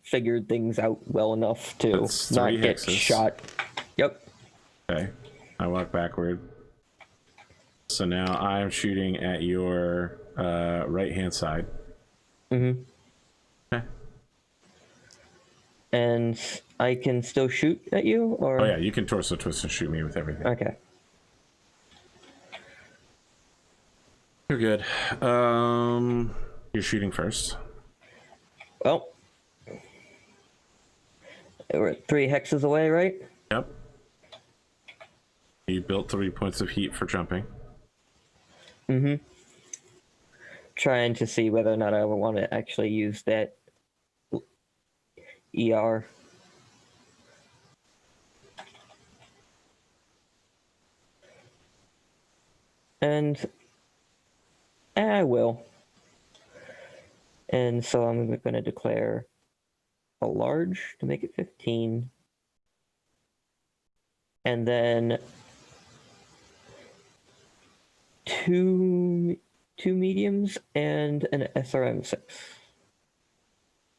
figured things out well enough to That's not 3 get hexes. shot. Yep. Okay. I walk backward. So now I'm shooting at your right-hand side. Mm-hmm. Okay. And I can still shoot at you, or? Oh yeah, you can torso twist and shoot me with everything. Okay. You're good. You're shooting first. Well, we're at 3 hexes away, right? Yep. You built 3 points of heat for jumping. Mm-hmm. Trying to see whether or not I would want to actually use that ER. And I will. And so I'm going to declare a large to make it 15. And then two mediums and an SRM-6.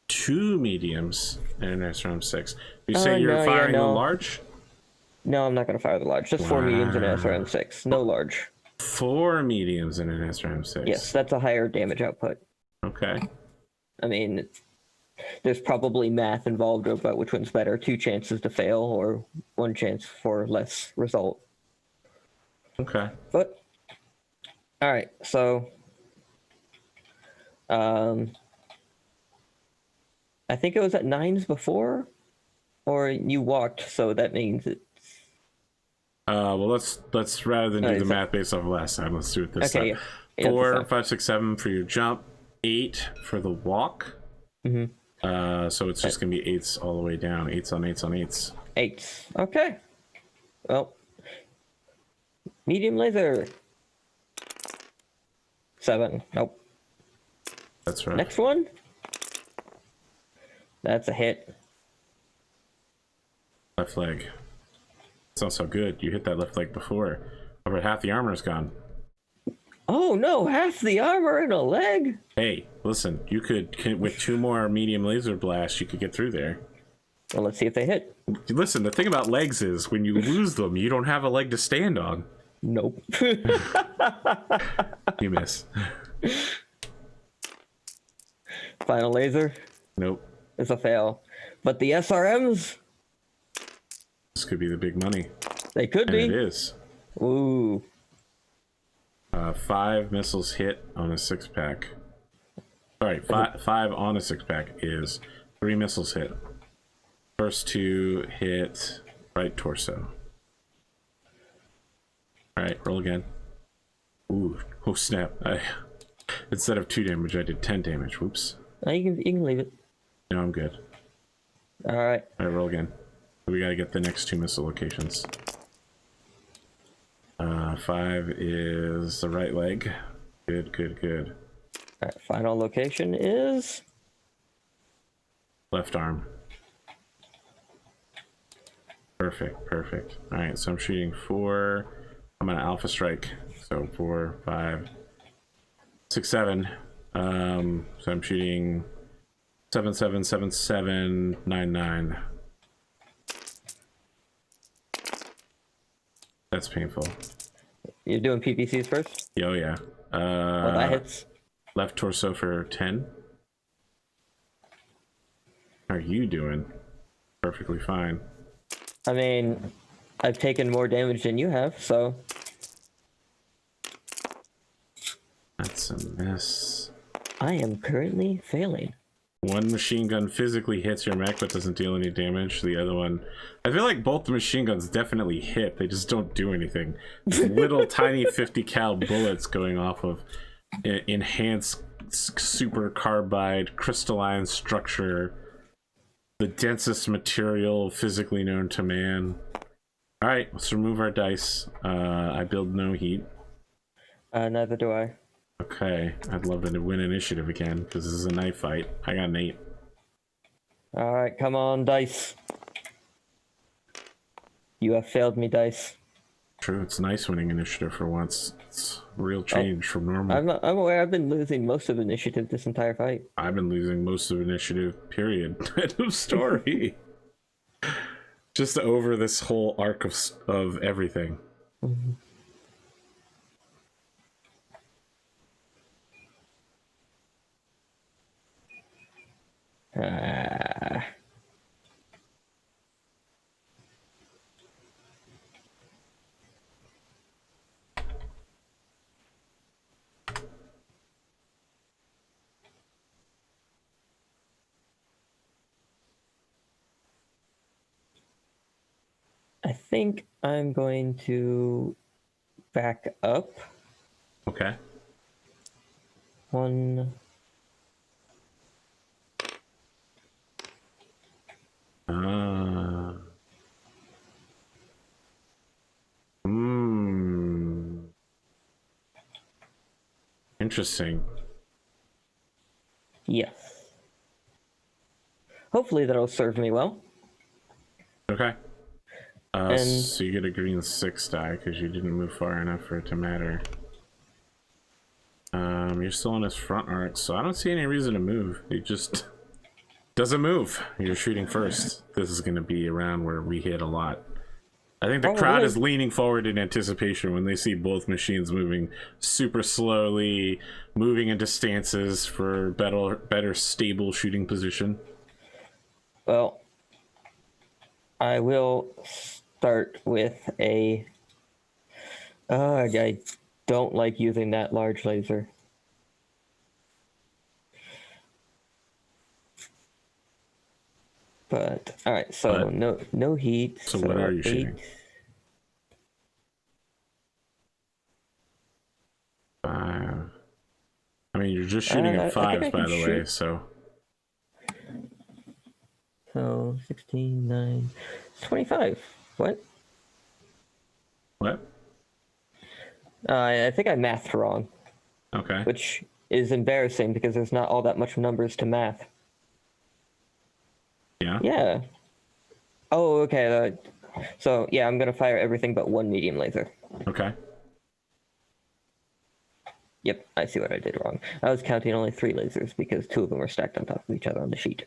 2 mediums and an SRM-6. You say you're no, firing yeah, the no. large? No, I'm not going to fire the large. Just 4 mediums and an SRM-6. No large. 4 mediums and an SRM-6. Yes, that's a higher damage output. Okay. I mean, there's probably math involved about which one's better. 2 chances to fail or 1 chance for less result. Okay. But, all right, so I think it was at 9s before, or you walked, so that means it's... Well, let's rather than do the math based off of last time, let's do it this time. Yeah, 4, 5, 6, 7 for your jump, 8 for the walk. Mm-hmm. So it's just gonna be 8s all the way down. 8s on 8s on 8s. 8s. Okay. Well, medium laser. 7. Nope. That's right. Next one. That's a hit. Left leg. It's not so good. You hit that left leg before. Over half the armor is gone. Oh no, half the armor in a leg? Hey, listen, you could with 2 more medium laser blasts, you could get through there. Well, let's see if they hit. Listen, the thing about legs is when you lose them, you don't have a leg to stand on. Nope. You miss. Final laser. Nope. It's a fail. But the SRMs, This could be the big money. they could And be. it is. Ooh. 5 missiles hit on a 6-pack. Sorry, 5 on a 6-pack is 3 missiles hit. First 2 hit right torso. Alright, roll again. Ooh, oh snap. Instead of 2 damage, I did 10 damage. Whoops. You can leave it. No, I'm good. Alright. Alright, roll again. We gotta get the next 2 missile locations. 5 is the right leg. Good, good, good. Alright, final location is... Left arm. Perfect, perfect. Alright, so I'm shooting 4. I'm gonna alpha strike. So 4, 5, 6, 7. So I'm shooting 777799. That's painful. You're doing PPCs first? Oh yeah. Well, that hits. Left torso for 10. How are you doing? Perfectly fine. I mean, I've taken more damage than you have, so. That's a miss. I am currently failing. One machine gun physically hits your mech but doesn't deal any damage. The other one, I feel like both the machine guns definitely hit, they just don't do anything. Little tiny 50 cal bullets going off of enhanced super carbide crystalline structure, the densest material physically known to man. All right, let's remove our dice. I build no heat. Neither do I. Okay, I'd love to win initiative again because this is a knife fight. I got an 8. Alright, come on, dice. You have failed me, dice. True, it's nice winning initiative for once. It's real change from normal. I'm aware I've been losing most of initiative this entire fight. I've been losing most of initiative, period. End of story. Just over this whole arc of everything. Mm-hmm. I think I'm going to back up Okay. one. Interesting. Yes. Hopefully that'll serve me well. Okay. And so you get a green 6 die because you didn't move far enough for it to matter. You're still on his front arc, so I don't see any reason to move. He just doesn't move. You're shooting first. This is going to be a round where we hit a lot. I think the crowd is leaning forward in anticipation when they see both machines moving super slowly, moving into stances for better stable shooting position. well, I will start with a. I don't like using that large laser. But all right, so no heat. So what are you 8. shooting? 5. I mean, you're just shooting at 5s, by the way. So 16, 9, 25. What? What? I think I mathed wrong. Okay. Which is embarrassing because there's not all that much numbers to math. Yeah? Yeah. Oh, okay. So, yeah, I'm going to fire everything but one medium laser. Okay. Yep, I see what I did wrong. I was counting only 3 lasers because 2 of them were stacked on top of each other on the sheet.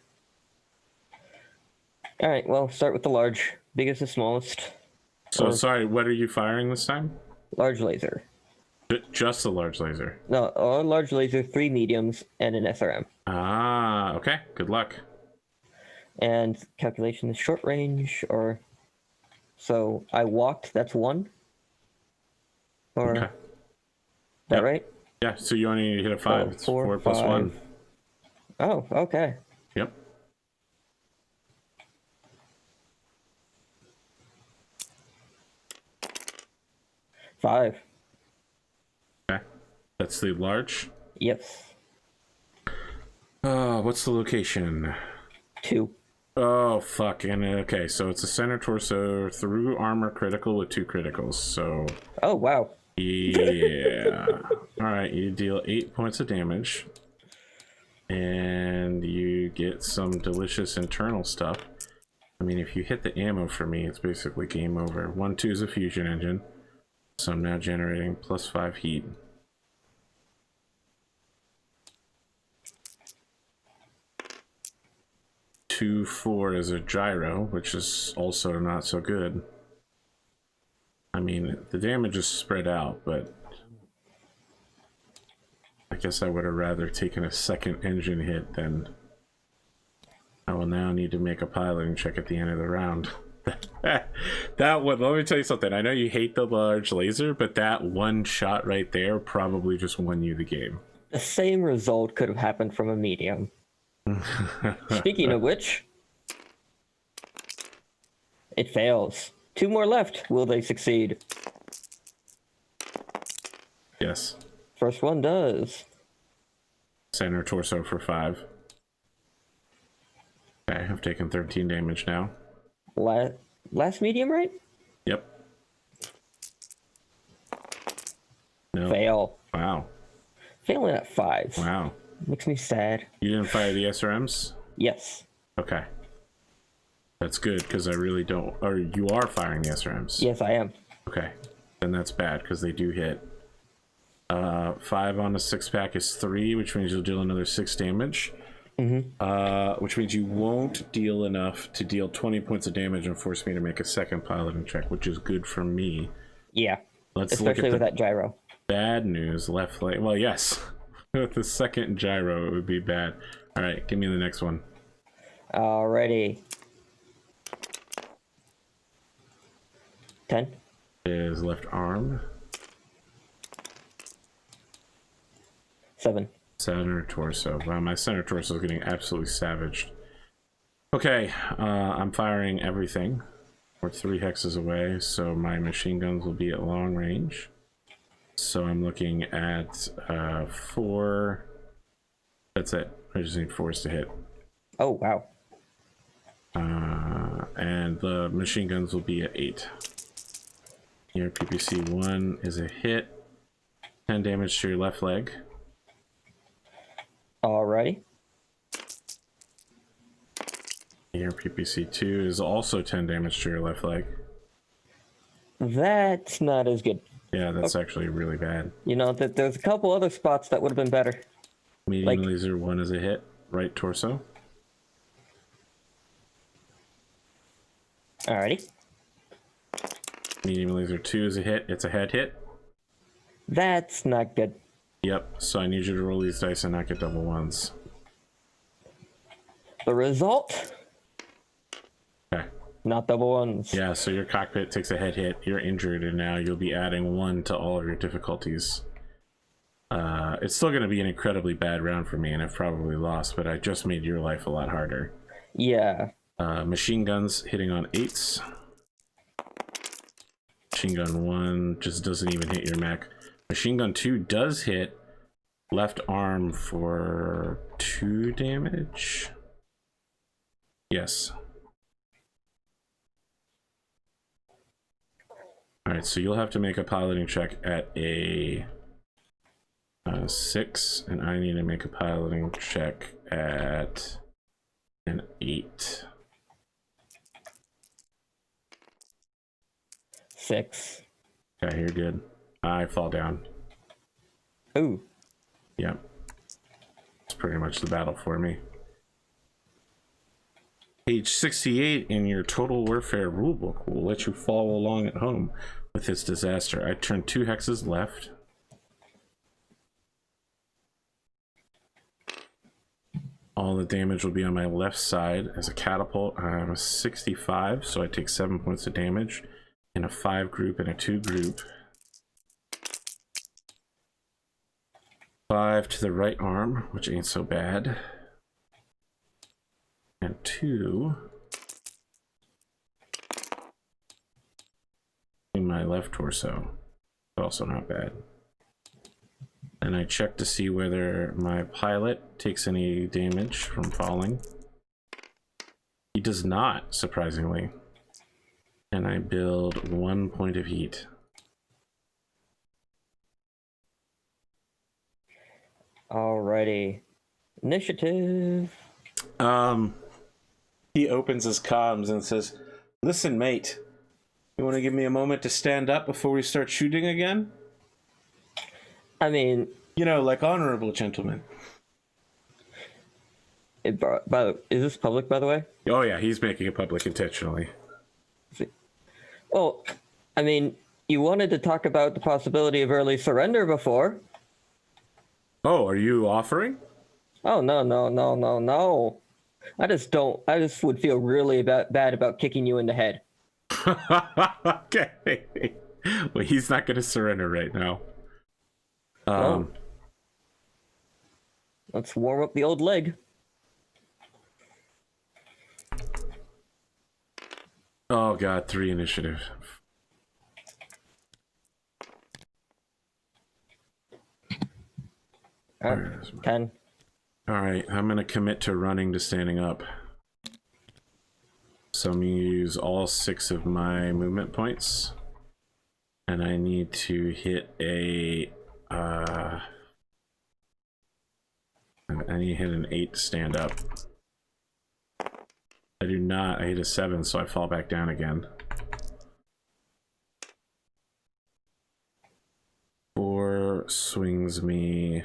Alright, well, start with the large. Biggest to smallest. So, sorry, what are you firing this time? Large laser. Just a large laser? No, a large laser, 3 mediums, and an SRM. Ah, okay. Good luck. And calculation is short range, or... So, I walked, that's 1? Or... Okay. Is that right? Yeah, so you only need to hit a 5. It's 4 plus 1. Oh, okay. Yep. Five. Okay. That's the large? Yes. What's the location? 2. Oh, fuck. And okay, so it's a center torso through armor critical with 2 criticals, so... Oh, wow. Yeah. Alright, you deal 8 points of damage. And you get some delicious internal stuff. I mean, if you hit the ammo for me, it's basically game over. 1-2 is a fusion engine. So I'm now generating plus 5 heat. 2-4 as a gyro, which is also not so good. I mean, the damage is spread out, but I guess I would have rather taken a second engine hit than I will now need to make a piloting check at the end of the round. That one, let me tell you something. I know you hate the large laser, but that one shot right there probably just won you the game. The same result could have happened from a medium. Speaking of which, it fails. 2 more left. Will they succeed? Yes. First one does. Center torso for 5. Okay, I've taken 13 damage now. Last medium, right? Yep. No. Fail. Wow. Failing at 5. Wow. Makes me sad. You didn't fire the SRMs? Yes. Okay. That's good, because I really don't... Or you are firing the SRMs? Yes, I am. Okay. Then that's bad, because they do hit. 5 on a 6-pack is 3, which means you'll deal another 6 damage. Which means you won't deal enough to deal 20 points of damage and force me to make a second piloting check, which is good for me. Yeah. Let's look especially at with that gyro. bad news. Left leg. Well, yes. With the second gyro, it would be bad. All right, give me the next one. Alrighty. 10. Is left arm. 7. Center torso. Wow, my center torso is getting absolutely savaged. Okay, I'm firing everything. We're 3 hexes away, so my machine guns will be at long range. So I'm looking at 4. That's it. I just need 4s to hit. Oh, wow. And the machine guns will be at 8. Your PPC 1 is a hit. 10 damage to your left leg. Alrighty. Your PPC 2 is also 10 damage to your left leg. That's not as good. Yeah, that's actually really bad. You know, there's a couple other spots that would have been better. Medium laser 1 is a hit. Right torso. Alrighty. Medium laser 2 is a hit. It's a head hit. That's not good. Yep, so I need you to roll these dice and not get double ones. The result? Okay. Not double ones. Yeah, so your cockpit takes a head hit, you're injured, and now you'll be adding 1 to all of your difficulties. It's still going to be an incredibly bad round for me, and I've probably lost, but I just made your life a lot harder. Yeah. Machine guns hitting on 8s. Machine gun 1 just doesn't even hit your mech. Machine gun 2 does hit left arm for 2 damage. Yes. Alright, so you'll have to make a piloting check at a 6, and I need to make a piloting check at an 8. 6. Okay, you're good. I fall down. Ooh. Yep. It's pretty much the battle for me. Page 68 in your Total Warfare rulebook will let you follow along at home with this disaster. I turn 2 hexes left. All the damage will be on my left side as a catapult. I'm a 65, so I take 7 points of damage in a 5 group and a 2 group. 5 to the right arm, which ain't so bad. And 2 in my left torso. Also not bad. And I check to see whether my pilot takes any damage from falling. He does not, surprisingly. And I build 1 point of heat. Alrighty. Initiative. He opens his comms and says, "Listen, mate, you want to give me a moment to stand up before we start shooting again? I mean, You know, like honorable gentlemen." Is this public, by the way? Oh yeah, he's making it public intentionally. Well, I mean, you wanted to talk about the possibility of early surrender before. Oh, are you offering? Oh, no. I just would feel really bad about kicking you in the head. Okay. Well, he's not going to surrender right now. Well, let's warm up the old leg. Oh god, 3 initiative. Where is my- 10. Alright, I'm going to commit to running to standing up. So I'm going to use all 6 of my movement points. And I need to hit a... I need to hit an 8 to stand up. I do not. I hit a 7, so I fall back down again. 4 swings me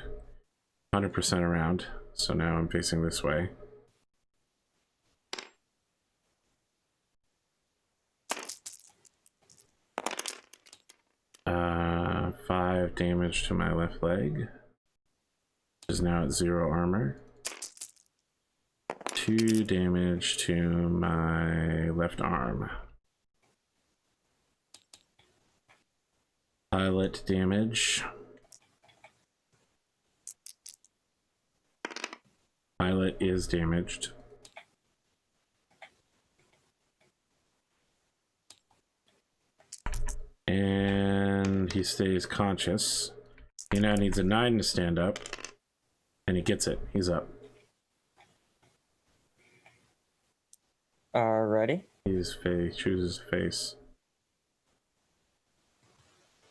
100% around. So now I'm facing this way. Uh, 5 damage to my left leg, which is now at 0 armor. 2 damage to my left arm. Pilot damage. Pilot is damaged. And he stays conscious. He now needs a 9 to stand up. And he gets it. He's up. Alrighty. His face chooses face.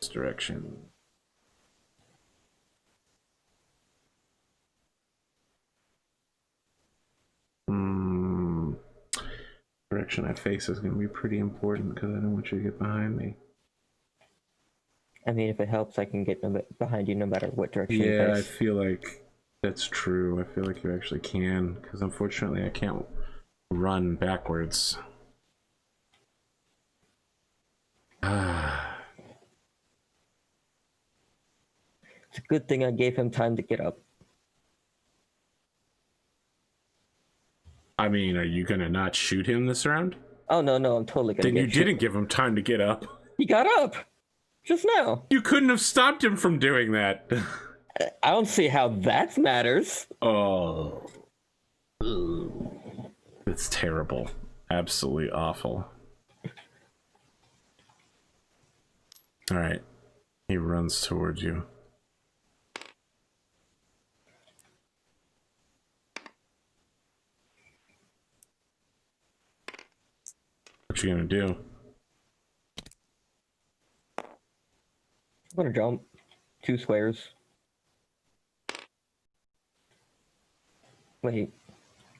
This direction. Direction I face is going to be pretty important because I don't want you to get behind me. I mean, if it helps, I can get behind you no matter what direction you Yeah, I face. feel like that's true. I feel like you actually can, because unfortunately I can't run backwards. It's a good thing I gave him time to get up. I mean, are you gonna not shoot him this round? Oh, no, I'm totally gonna Then you get didn't give him time to get up. He got up! Just now. You couldn't have stopped him from doing that. I don't see how that matters. Oh. It's terrible. Absolutely awful. Alright. He runs towards you. What you gonna do? I'm gonna jump 2 squares. Wait,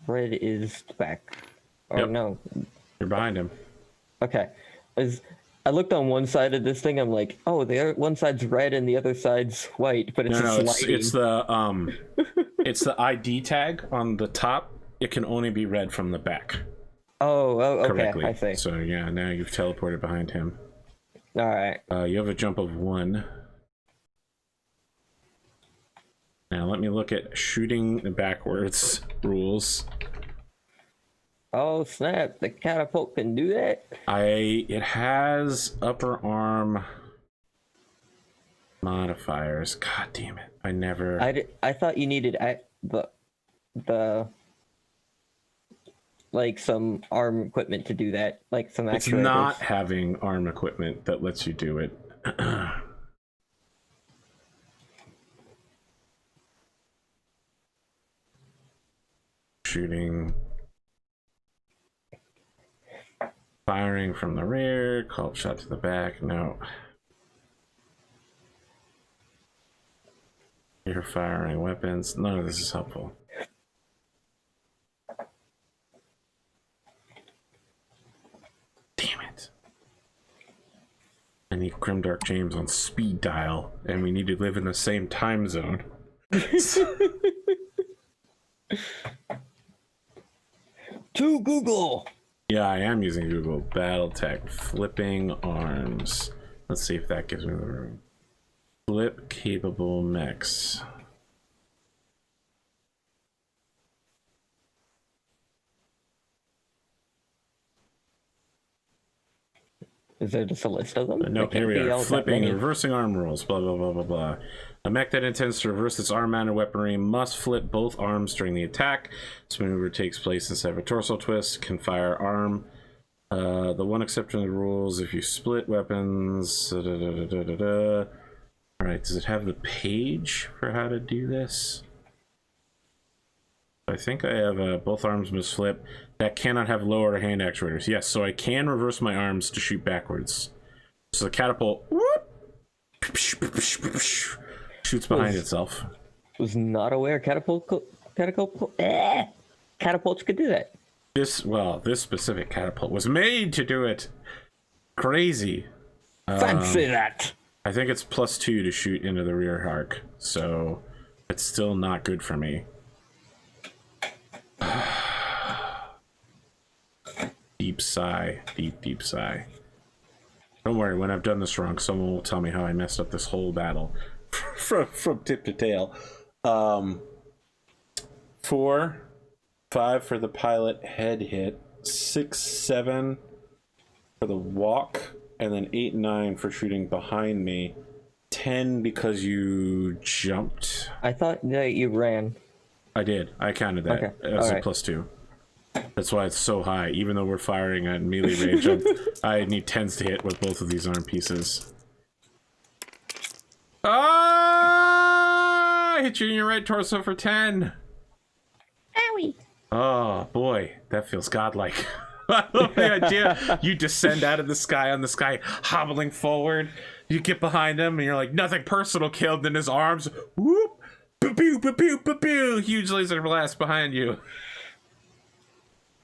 red is back. Or Yep. no. You're behind him. Okay. I looked on one side of this thing, I'm like, oh, one side's red and the other side's white, but it's No, just lighting. it's the it's the ID tag on the top. It can only be read from the back. Oh, okay, Correctly. I see. So yeah, now you've teleported behind him. Alright. You have a jump of 1. Now let me look at shooting backwards rules. Oh, snap. The catapult can do that? It has upper arm modifiers. God damn it. I thought you needed the like some arm equipment to do that, like some actuators. It's not having arm equipment that lets you do it. Shooting. Firing from the rear, called shot to the back, no. You're firing weapons, none of this is helpful. Damn it. I need Grimdark James on speed dial, and we need to live in the same time zone. to Google. Yeah, I am using Google. Battletech flipping arms. Let's see if that gives me the room. Flip capable mechs. Is there just a list of them? No, There here we can't be are. all that Flipping, many. reversing arm rolls, blah, blah, blah, blah, blah. A mech that intends to reverse its arm-mounted weaponry must flip both arms during the attack. This maneuver takes place instead of a torso twist, can fire arm. The one exception to the rules, if you split weapons... Alright, does it have the page for how to do this? I think I have both arms must flip. That cannot have lower hand actuators. Yes, so I can reverse my arms to shoot backwards. So the catapult shoots behind itself. Was not aware catapults could do that. This specific catapult was made to do it. Crazy. Fancy that. I think it's +2 to shoot into the rear arc, so it's still not good for me. Deep sigh, deep sigh. Don't worry, when I've done this wrong, someone will tell me how I messed up this whole battle from tip to tail. 4, 5 for the pilot head hit, 6, 7 for the walk, and then 8, 9 for shooting behind me. 10 because you jumped. I thought that you ran. I did. I counted that as a +2. That's why it's so high. Even though we're firing at melee range, I need 10s to hit with both of these arm pieces. Ah! I hit you in your right torso for 10. Owie. Oh boy, that feels godlike. I love the idea. You descend out of the sky on the sky, hobbling forward. You get behind him, and you're like, nothing personal killed in his arms. Whoop! Ba-pew, ba-pew, ba-pew! Huge laser blast behind you.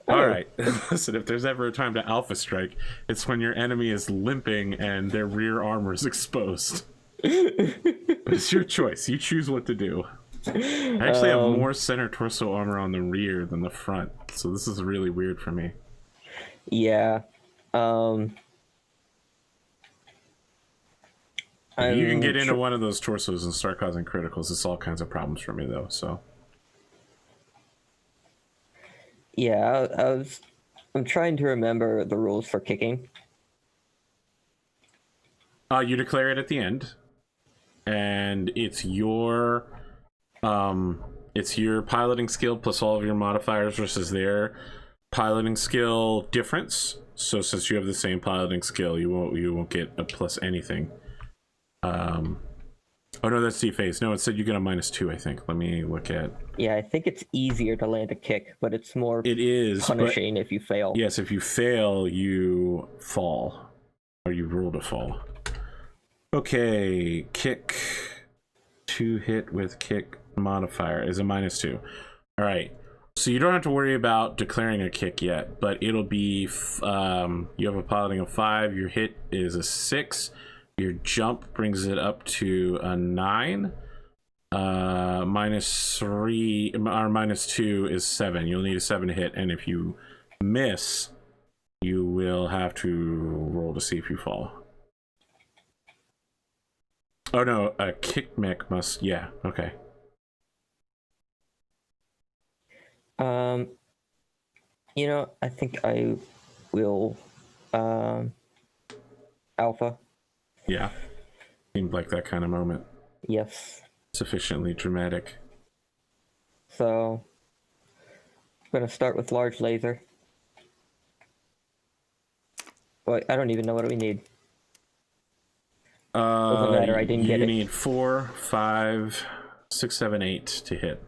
All right, listen, if there's ever a time to alpha strike, it's when your enemy is limping and their rear armor is exposed. It's your choice. You choose what to do. I actually have more center torso armor on the rear than the front, so this is really weird for me. Yeah. If you can get into one of those torsos and start causing criticals, it's all kinds of problems for me, though, so... Yeah, I'm trying to remember the rules for kicking. You declare it at the end, and it's your piloting skill plus all of your modifiers versus their piloting skill difference. So since you have the same piloting skill, you won't get a plus anything. Oh no, that's dephase. No, it said you get a -2, I think. Let me look at... Yeah, I think it's easier to land a kick, but it's more punishing if you fail. Yes, if you fail, you fall. Or you roll to fall. Okay, kick. 2 hit with kick modifier is a -2. Alright, so you don't have to worry about declaring a kick yet, but it'll be... you have a piloting of 5, your hit is a 6. Your jump brings it up to a 9. -3 or -2 is 7. You'll need a 7 to hit, and if you miss, you will have to roll to see if you fall. Oh no, a kick mech must... Yeah, okay. You know, I think I will alpha. Yeah, seemed like that kind of moment. Yes. Sufficiently dramatic. So, I'm gonna start with large laser. Well, I don't even know what we need. Doesn't matter, I didn't get it. You need 4, 5, 6, 7, 8 to hit.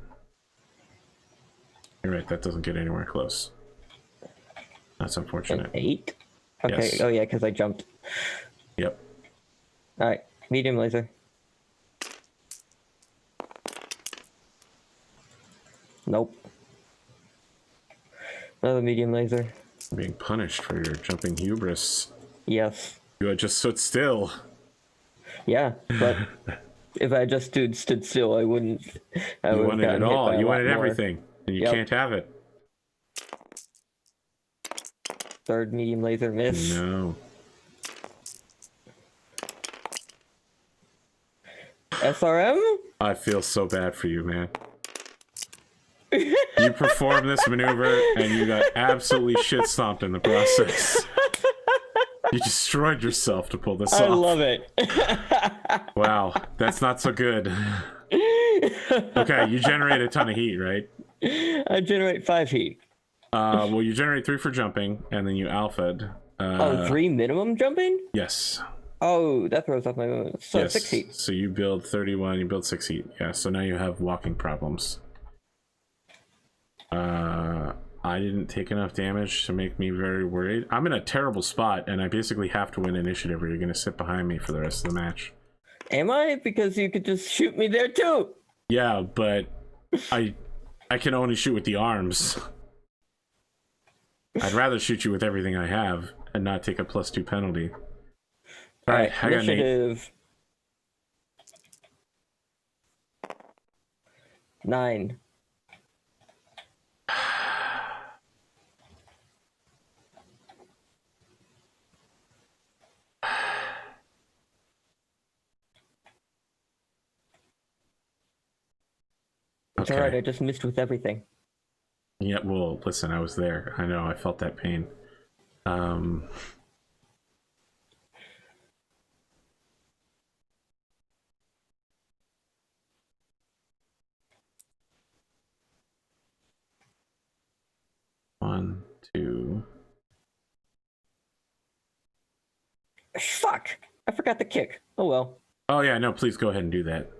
You're right, that doesn't get anywhere close. That's unfortunate. An 8? Okay, yes. Oh yeah, because I jumped. Yep. Alright, medium laser. Nope. Another medium laser. Being punished for your jumping hubris. Yes. You had just stood still. Yeah, but if I just stood still, I wouldn't. You wanted it all. You wanted everything, and you can't have it. third medium laser miss. No. SRM? I feel so bad for you, man. You performed this maneuver and you got absolutely shit stomped in the process. You destroyed yourself to pull this off. I love it. Wow, that's not so good. Okay, you generate a ton of heat, right? I generate 5 heat. Well, you generate 3 for jumping, and then you alpha'd. Oh, 3 minimum jumping? Yes. Oh, that throws off my movement. So Yes. 6 heat. So you build 31, you build 6 heat. Yeah, so now you have walking problems. I didn't take enough damage to make me very worried. I'm in a terrible spot, and I basically have to win initiative, or you're going to sit behind me for the rest of the match. Am I? Because you could just shoot me there too. Yeah, but I can only shoot with the arms. I'd rather shoot you with everything I have and not take a +2 penalty. All right, I got Nate. Initiative 9. It's alright, I just missed with everything. Yeah, well, listen, I was there. I know, I felt that pain. One, two. Fuck! I forgot the kick. Oh well. Oh yeah, no, please go ahead and do that.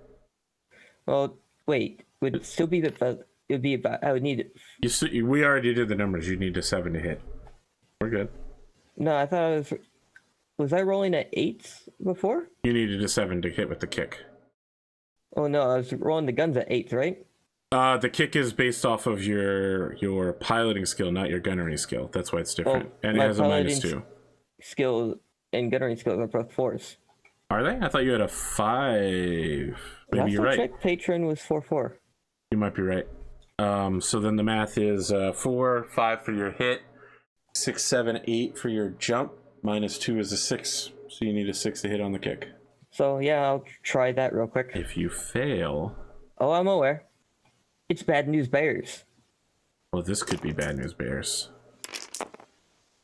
Well, wait. Would it still be the... It would be about... I would need it... We already did the numbers. You need a 7 to hit. We're good. No, I thought I was... Was I rolling at 8s before? You needed a 7 to hit with the kick. Oh no, I was rolling the guns at 8s, right? The kick is based off of your piloting skill, not your gunnery skill. That's why it's different. And it has a -2. Skill and gunnery skills are both 4s. Are they? I thought you had a 5. Maybe Last you're right. check, patron was 4/4. You might be right. So then the math is 4, 5 for your hit, 6, 7, 8 for your jump. -2 is a 6, so you need a 6 to hit on the kick. So yeah, I'll try that real quick. If you fail... Oh, I'm aware. It's bad news bears. Well, this could be bad news bears.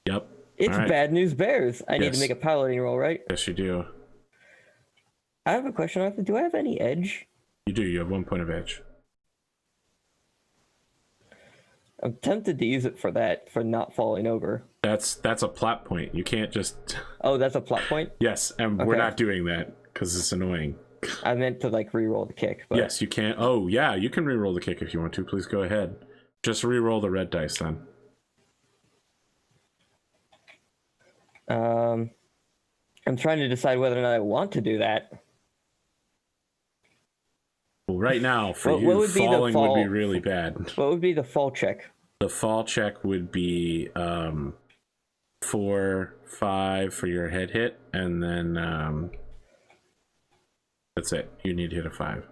Yep. It's bad news bears. I need to make a piloting roll, right? Yes, you do. I have a question, Arthur. Do I have any edge? You do. You have 1 point of edge. I'm tempted to use it for that, for not falling over. That's a plot point. You can't just... Oh, that's a plot point? Yes, and we're not doing that because it's annoying. I meant to like re-roll the kick. But... Yes, you can. Oh, yeah, you can re-roll the kick if you want to. Please go ahead. Just re-roll the red dice then. I'm trying to decide whether or not I want to do that. Well, right now, for you, falling would be really bad. What would be the fall check? The fall check would be 4, 5 for your head hit, and then that's it. You need to hit a 5.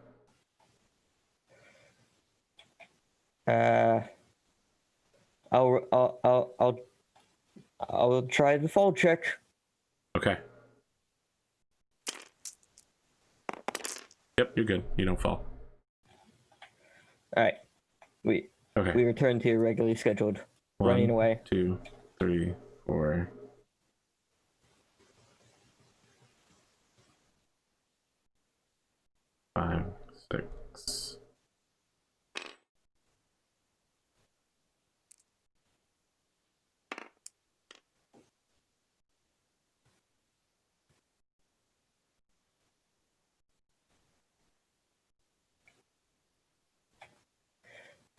I'll try the fall check. Okay. Yep, you're good. You don't fall. All right. We return to your regularly scheduled running away. 2, 3, 4. Five, 6.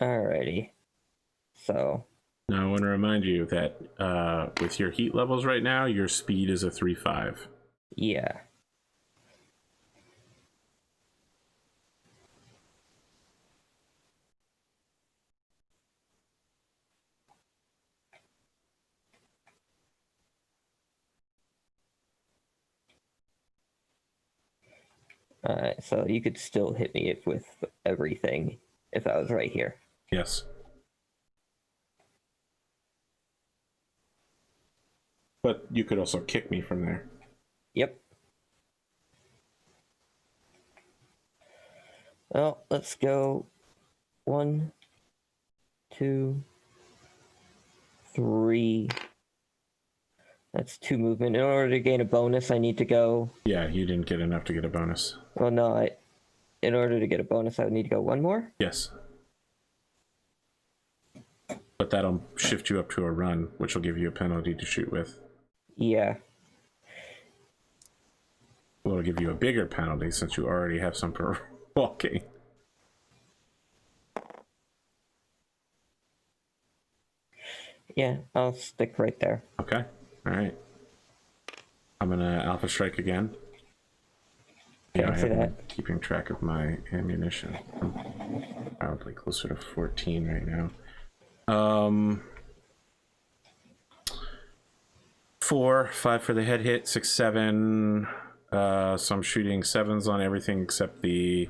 Alrighty. So. Now I want to remind you that with your heat levels right now, your speed is a 3-5. Yeah. Alright, so you could still hit me with everything if I was right here. Yes. But you could also kick me from there. Yep. Well, let's go 1, 2, 3. That's 2 movement. In order to gain a bonus, I need to go... Yeah, you didn't get enough to get a bonus. Well, no, in order to get a bonus, I would need to go 1 more? Yes. But that'll shift you up to a run, which will give you a penalty to shoot with. Yeah. Well, it'll give you a bigger penalty since you already have some for walking. Yeah, I'll stick right there. Okay. All right. I'm gonna Alpha Strike again. Yeah, I I see haven't that. been keeping track of my ammunition. I'm probably closer to 14 right now. 4, 5 for the head hit, 6, 7. So I'm shooting 7s on everything except the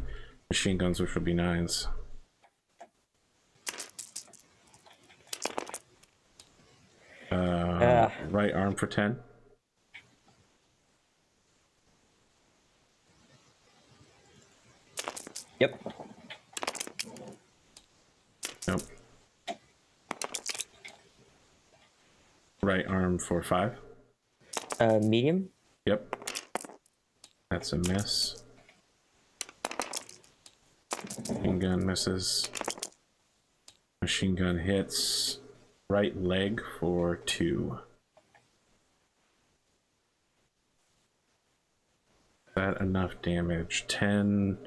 machine guns, which would be 9s. Right arm for 10. Yep. Nope. Right arm for 5. Medium. Yep. That's a miss. Machine gun misses. Machine gun hits. Right leg for 2. That enough damage? 10,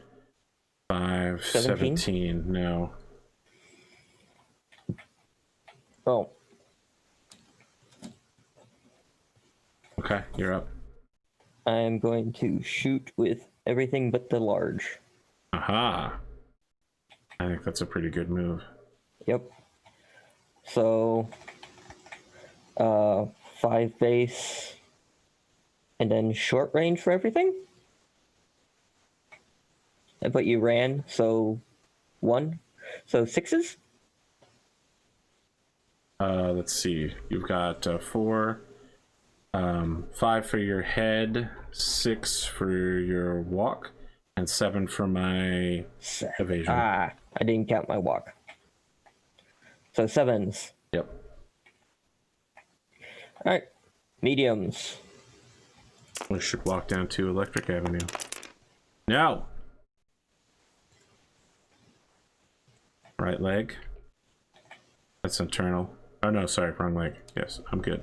5, 17. No. Oh. Okay, you're up. I'm going to shoot with everything but the large. Aha. I think that's a pretty good move. Yep. So, 5 base, and then short range for everything? But you ran, so 1. So 6s? Let's see. You've got 4, 5 for your head, 6 for your walk, and 7 for my evasion. Ah, I didn't count my walk. So 7s. Yep. Alright. Mediums. We should walk down to Electric Avenue. No! Right leg. That's internal. Oh no, sorry, wrong leg. Yes, I'm good.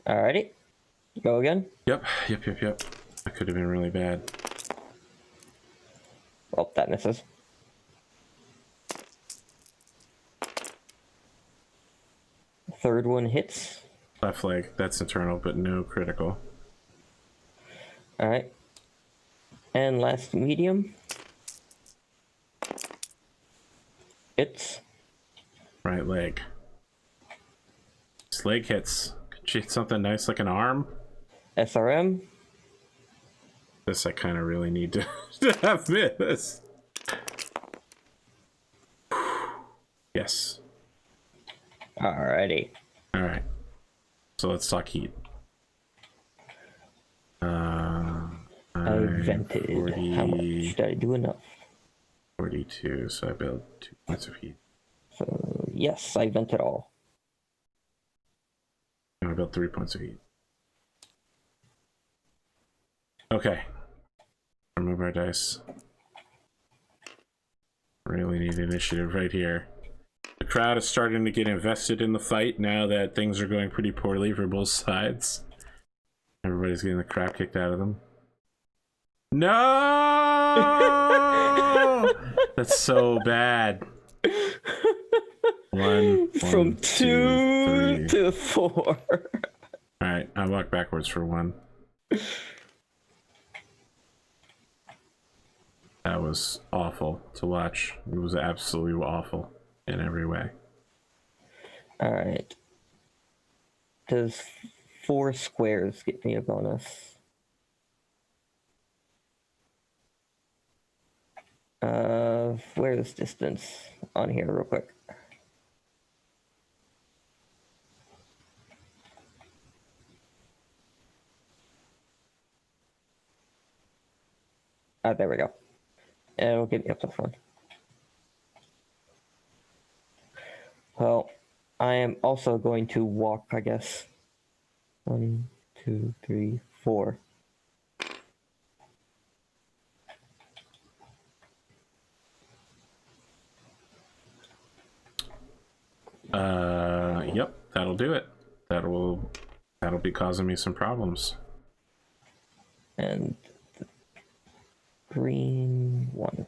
Alrighty. Go again. Yep. That could have been really bad. Oh, that misses. Third one hits. Left leg, that's internal, but no critical. Alright. And last medium. Hits. Right leg. This leg hits. Could you hit something nice like an arm? SRM. This I kind of really need to, to have miss. Yes. Alrighty. Alright. So let's talk heat. I vented. 40, How much did I do enough? 42, so I build 2 points of heat. So, yes, I vented all. And I built 3 points of heat. Okay. Remove our dice. Really need initiative right here. The crowd is starting to get invested in the fight now that things are going pretty poorly for both sides. Everybody's getting the crap kicked out of them. No! That's so bad. 1, From 2 to 4. Alright, I walk backwards for 1. That was awful to watch. It was absolutely awful in every way. Alright. Does 4 squares get me a bonus? Where's distance on here real quick? There we go. And it'll get me up to the front. Well, I am also going to walk, I guess. 1, 2, 3, 4. Yep, that'll do it. That'll be causing me some problems. And the green 1.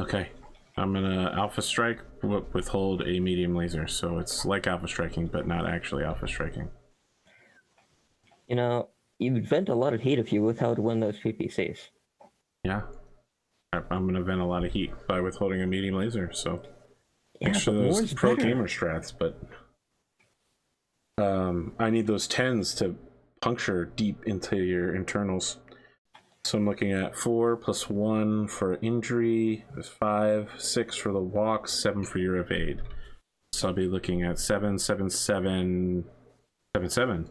Okay, I'm gonna alpha strike, withhold a medium laser, so it's like alpha striking, but not actually alpha striking. You know, you'd vent a lot of heat if you withheld one of those PPCs. Yeah, I'm gonna vent a lot of heat by withholding a medium laser, so Yeah, thanks for but those more's pro better. gamer strats, but I need those 10s to puncture deep into your internals. So I'm looking at 4 plus 1 for injury, there's 5, 6 for the walk, 7 for your evade. So I'll be looking at 7, 7, 7, 7, 7.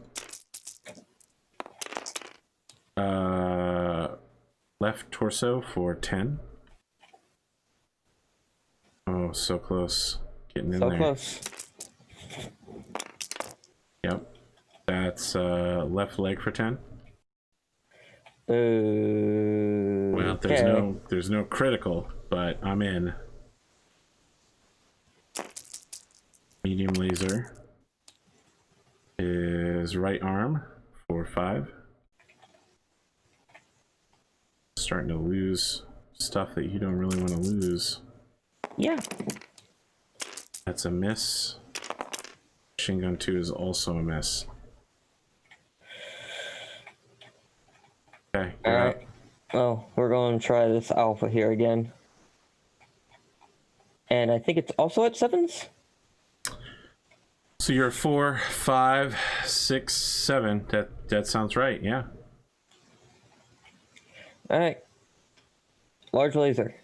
Left torso for 10. Oh, so close. Getting in So there. close. Yep. That's left leg for 10. Well, there's no critical, but I'm in. Medium laser is right arm for 5. Starting to lose stuff that you don't really want to lose. Yeah. That's a miss. Machine gun 2 is also a miss. Okay. Alright. Well, we're going to try this alpha here again. And I think it's also at 7s? So you're 4, 5, 6, 7. That sounds right, yeah. Alright. Large laser.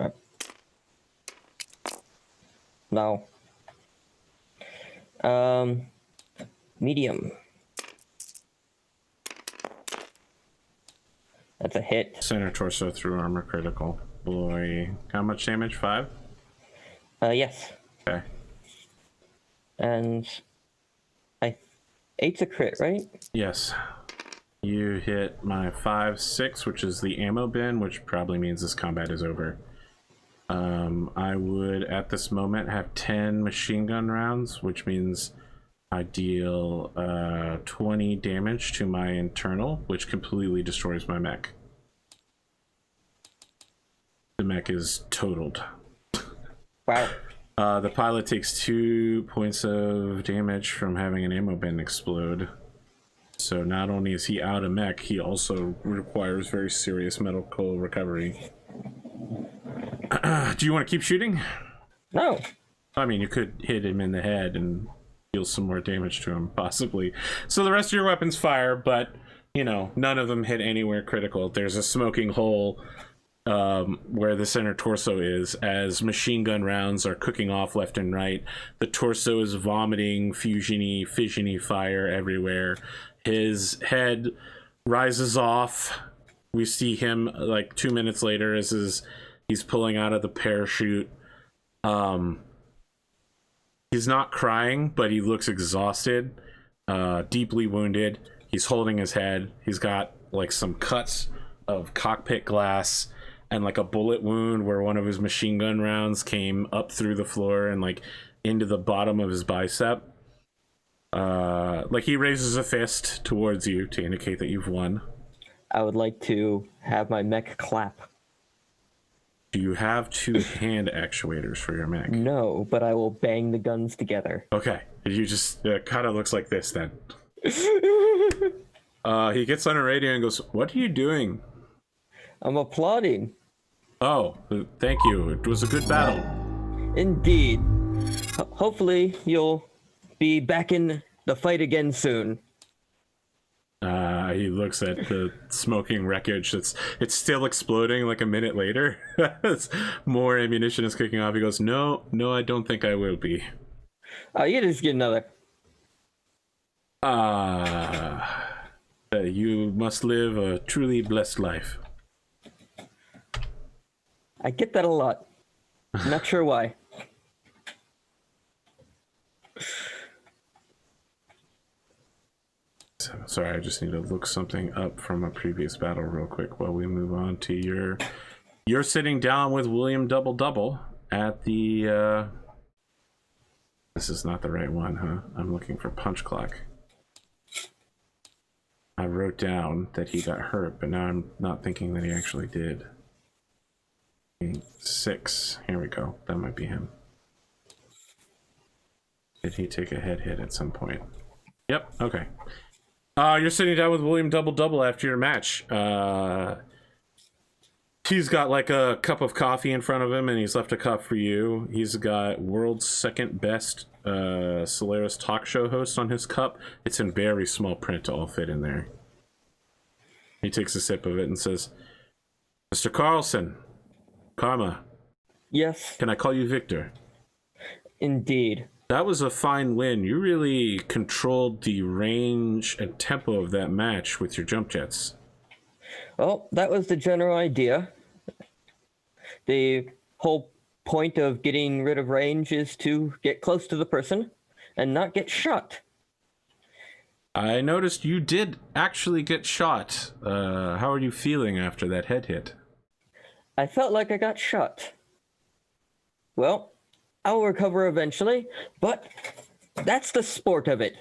Alright. No. Medium. That's a hit. Center torso through armor critical. Boy, how much damage? 5? Yes. Okay. And 8's a crit, right? Yes. You hit my 5, 6, which is the ammo bin, which probably means this combat is over. I would, at this moment, have 10 machine gun rounds, which means I deal 20 damage to my internal, which completely destroys my mech. The mech is totaled. Wow. The pilot takes 2 points of damage from having an ammo bin explode. So not only is he out of mech, he also requires very serious medical recovery. Do you want to keep shooting? No. I mean, you could hit him in the head and deal some more damage to him, possibly. So the rest of your weapons fire, but, you know, none of them hit anywhere critical. There's a smoking hole where the center torso is, as machine gun rounds are cooking off left and right. The torso is vomiting fusiony fire everywhere. His head rises off. We see him like 2 minutes later as he's pulling out of the parachute. He's not crying, but he looks exhausted, deeply wounded. He's holding his head. He's got like some cuts of cockpit glass and like a bullet wound where one of his machine gun rounds came up through the floor and like into the bottom of his bicep. Like he raises a fist towards you to indicate that you've won. I would like to have my mech clap. Do you have 2 hand actuators for your mech? No, but I will bang the guns together. Okay, you just kind of looks like this then. He gets on a radio and goes, "What are you doing?" I'm applauding. Oh, thank you. It was a good battle. Indeed. Hopefully you'll be back in the fight again soon. He looks at the smoking wreckage. It's still exploding like a minute later. More ammunition is kicking off. He goes, no, I don't think I will be. Oh, you just get another. You must live a truly blessed life. I get that a lot. Not sure why. Sorry, I just need to look something up from a previous battle real quick while we move on to your... You're sitting down with William Double Double at the... This is not the right one, huh? I'm looking for Punch Clock. I wrote down that he got hurt, but now I'm not thinking that he actually did. 6. Here we go. That might be him. Did he take a head hit at some point? Yep, okay. You're sitting down with William Double Double after your match. He's got like a cup of coffee in front of him, and he's left a cup for you. He's got world's second best Solaris talk show host on his cup. It's in very small print to all fit in there. He takes a sip of it and says, Mr. Carlson, Karma. Yes. Can I call you Victor? Indeed. That was a fine win. You really controlled the range and tempo of that match with your jump jets. Well, that was the general idea. The whole point of getting rid of range is to get close to the person and not get shot. I noticed you did actually get shot. How are you feeling after that head hit? I felt like I got shot. Well, I'll recover eventually, but that's the sport of it.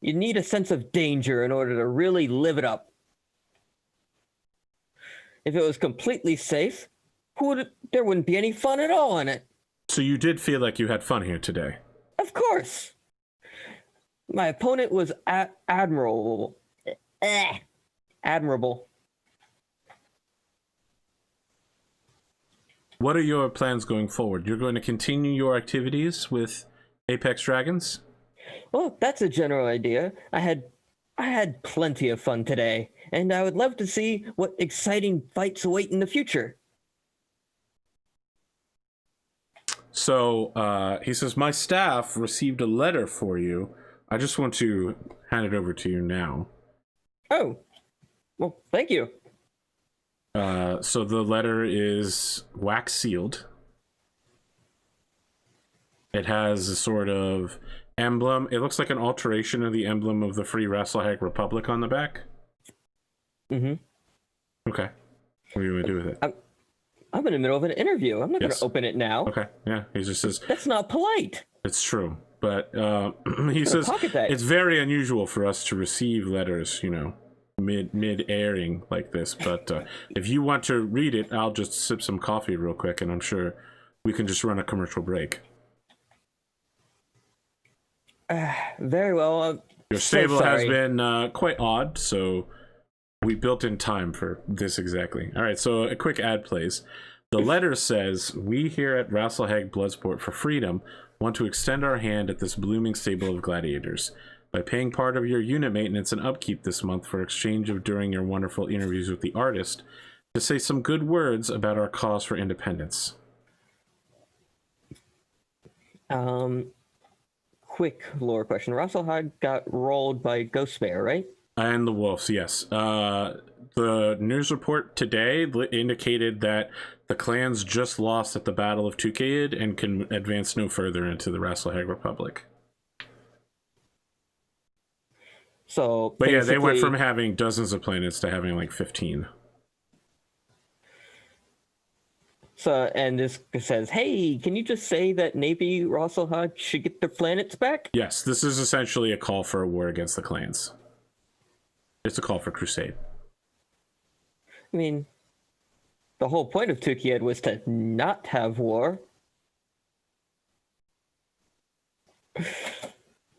You need a sense of danger in order to really live it up. If it was completely safe, there wouldn't be any fun at all in it. So you did feel like you had fun here today? Of course. My opponent was admirable. Admirable. What are your plans going forward? You're going to continue your activities with Apex Dragons? Well, that's a general idea. I had plenty of fun today, and I would love to see what exciting fights await in the future. So he says, my staff received a letter for you. I just want to hand it over to you now. Oh, well, thank you. So the letter is wax sealed. It has a sort of emblem. It looks like an alteration of the emblem of the Free Rasselhag Republic on the back. Mm-hmm. Okay. What are you going to do with it? I'm in the middle of an interview. I'm not going Yes. to open it now. Okay, yeah. He just says, That's not polite. it's true. But he says, pocket that. it's very unusual for us to receive letters, you know, mid-airing like this. But if you want to read it, I'll just sip some coffee real quick, and I'm sure we can just run a commercial break. Very well. Your So stable has sorry. been quite odd, so we built in time for this exactly. All right, so a quick ad plays. The letter says, we here at Rasselhag Bloodsport for Freedom want to extend our hand at this blooming stable of gladiators. By paying part of your unit maintenance and upkeep this month for exchange of during your wonderful interviews with the artist, to say some good words about our cause for independence. Quick lore question. Rasselhag got rolled by Ghost Bear, right? And the wolves, yes. The news report today indicated that the clans just lost at the Battle of Tukayid and can advance no further into the Rasselhag Republic. So, But yeah, they went basically- from having dozens of planets to having like 15. So, and this says, hey, can you just say that maybe Rasselhag should get their planets back? Yes, this is essentially a call for a war against the clans. It's a call for crusade. I mean, the whole point of Tukiyed was to not have war.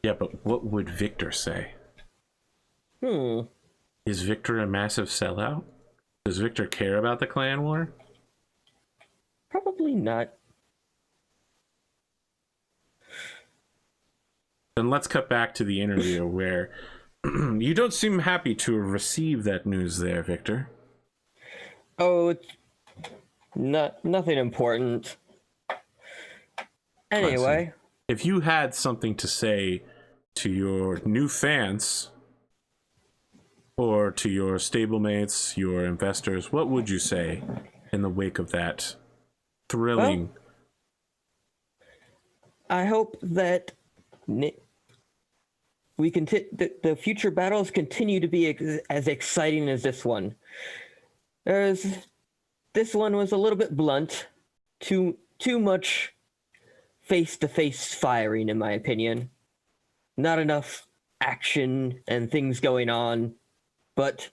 Yeah, but what would Victor say? Is Victor a massive sellout? Does Victor care about the clan war? Probably not. Then let's cut back to the interview where you don't seem happy to have received that news there, Victor. Oh, it's nothing important. Anyway, If you had something to say to your new fans, or to your stablemates, your investors, what would you say in the wake of that thrilling? Well, I hope that the future battles continue to be as exciting as this one. This one was a little bit blunt, too much face-to-face firing, in my opinion. Not enough action and things going on, but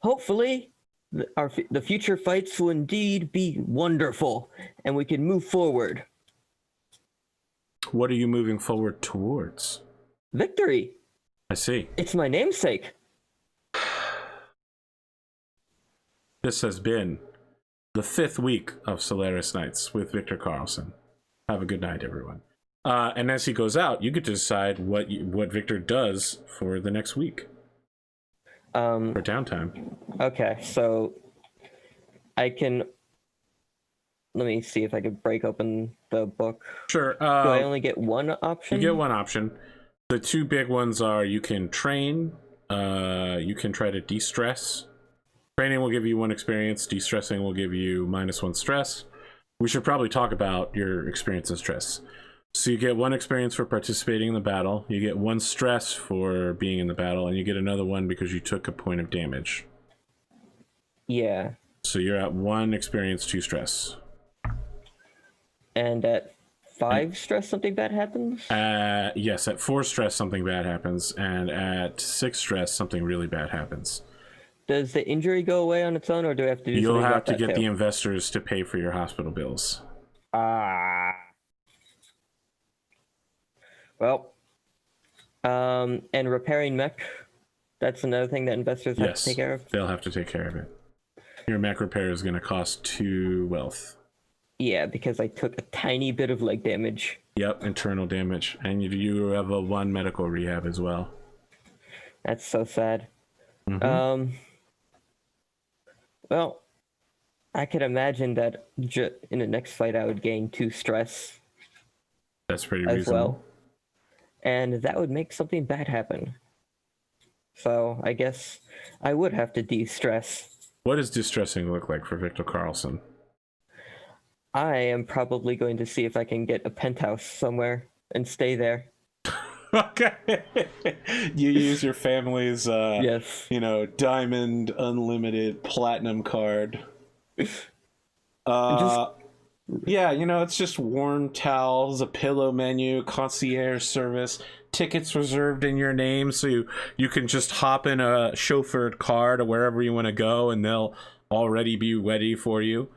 hopefully the future fights will indeed be wonderful, and we can move forward. What are you moving forward towards? Victory. I see. It's my namesake. This has been the 5th week of Solaris Nights with Victor Carlson. Have a good night, everyone. And as he goes out, you get to decide what Victor does for the next week. For downtime. Okay, so let me see if I could break open the book. Sure. Do I only get one option? You get one option. The two big ones are you can train, you can try to de-stress. Training will give you 1 experience, de-stressing will give you -1 stress. We should probably talk about your experience and stress. So you get 1 experience for participating in the battle, you get 1 stress for being in the battle, and you get another 1 because you took a point of damage. Yeah. So you're at 1 experience, 2 stress. And at 5 stress, something bad happens? Yes, at 4 stress, something bad happens, and at 6 stress, something really bad happens. Does the injury go away on its own, or do I have to do You'll something have about to that get too? the investors to pay for your hospital bills. Well, and repairing mech, that's another thing that investors have to take care of? They'll have to take care of it. Your mech repair is going to cost 2 wealth. Yeah, because I took a tiny bit of leg damage. Yep, internal damage. And you have a 1 medical rehab as well. That's so sad. Mm-hmm. Well, I could imagine that in the next fight I would gain 2 stress That's pretty as reasonable. well. And that would make something bad happen. So I guess I would have to de-stress. What does distressing look like for Victor Carlson? I am probably going to see if I can get a penthouse somewhere and stay there. Okay. You use your family's Yes. diamond unlimited platinum card. Yeah, it's just warm towels, a pillow menu, concierge service, tickets reserved in your name, so you can just hop in a chauffeured car to wherever you want to go, and they'll already be ready for you.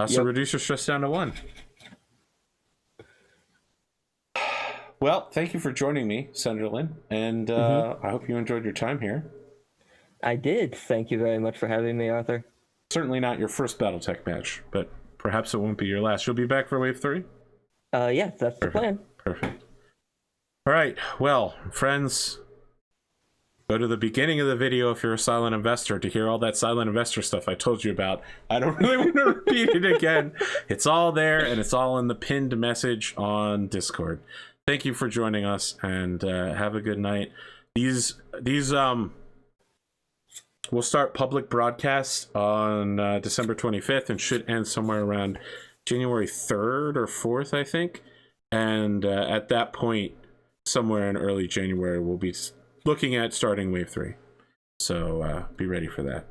So reduce your stress down to 1. Well, thank you for joining me, Sunderlin, and I hope you enjoyed your time here. I did. Thank you very much for having me, Arthur. Certainly not your first Battletech match, but perhaps it won't be your last. You'll be back for Wave 3? Yeah, that's the plan. Perfect. All right, well, friends, go to the beginning of the video if you're a silent investor to hear all that silent investor stuff I told you about. I don't really want to repeat it again. It's all there, and it's all in the pinned message on Discord. Thank you for joining us, and have a good night. These we'll start public broadcasts on December 25th and should end somewhere around January 3rd or 4th, I think. And at that point, somewhere in early January, we'll be looking at starting Wave 3. So be ready for that.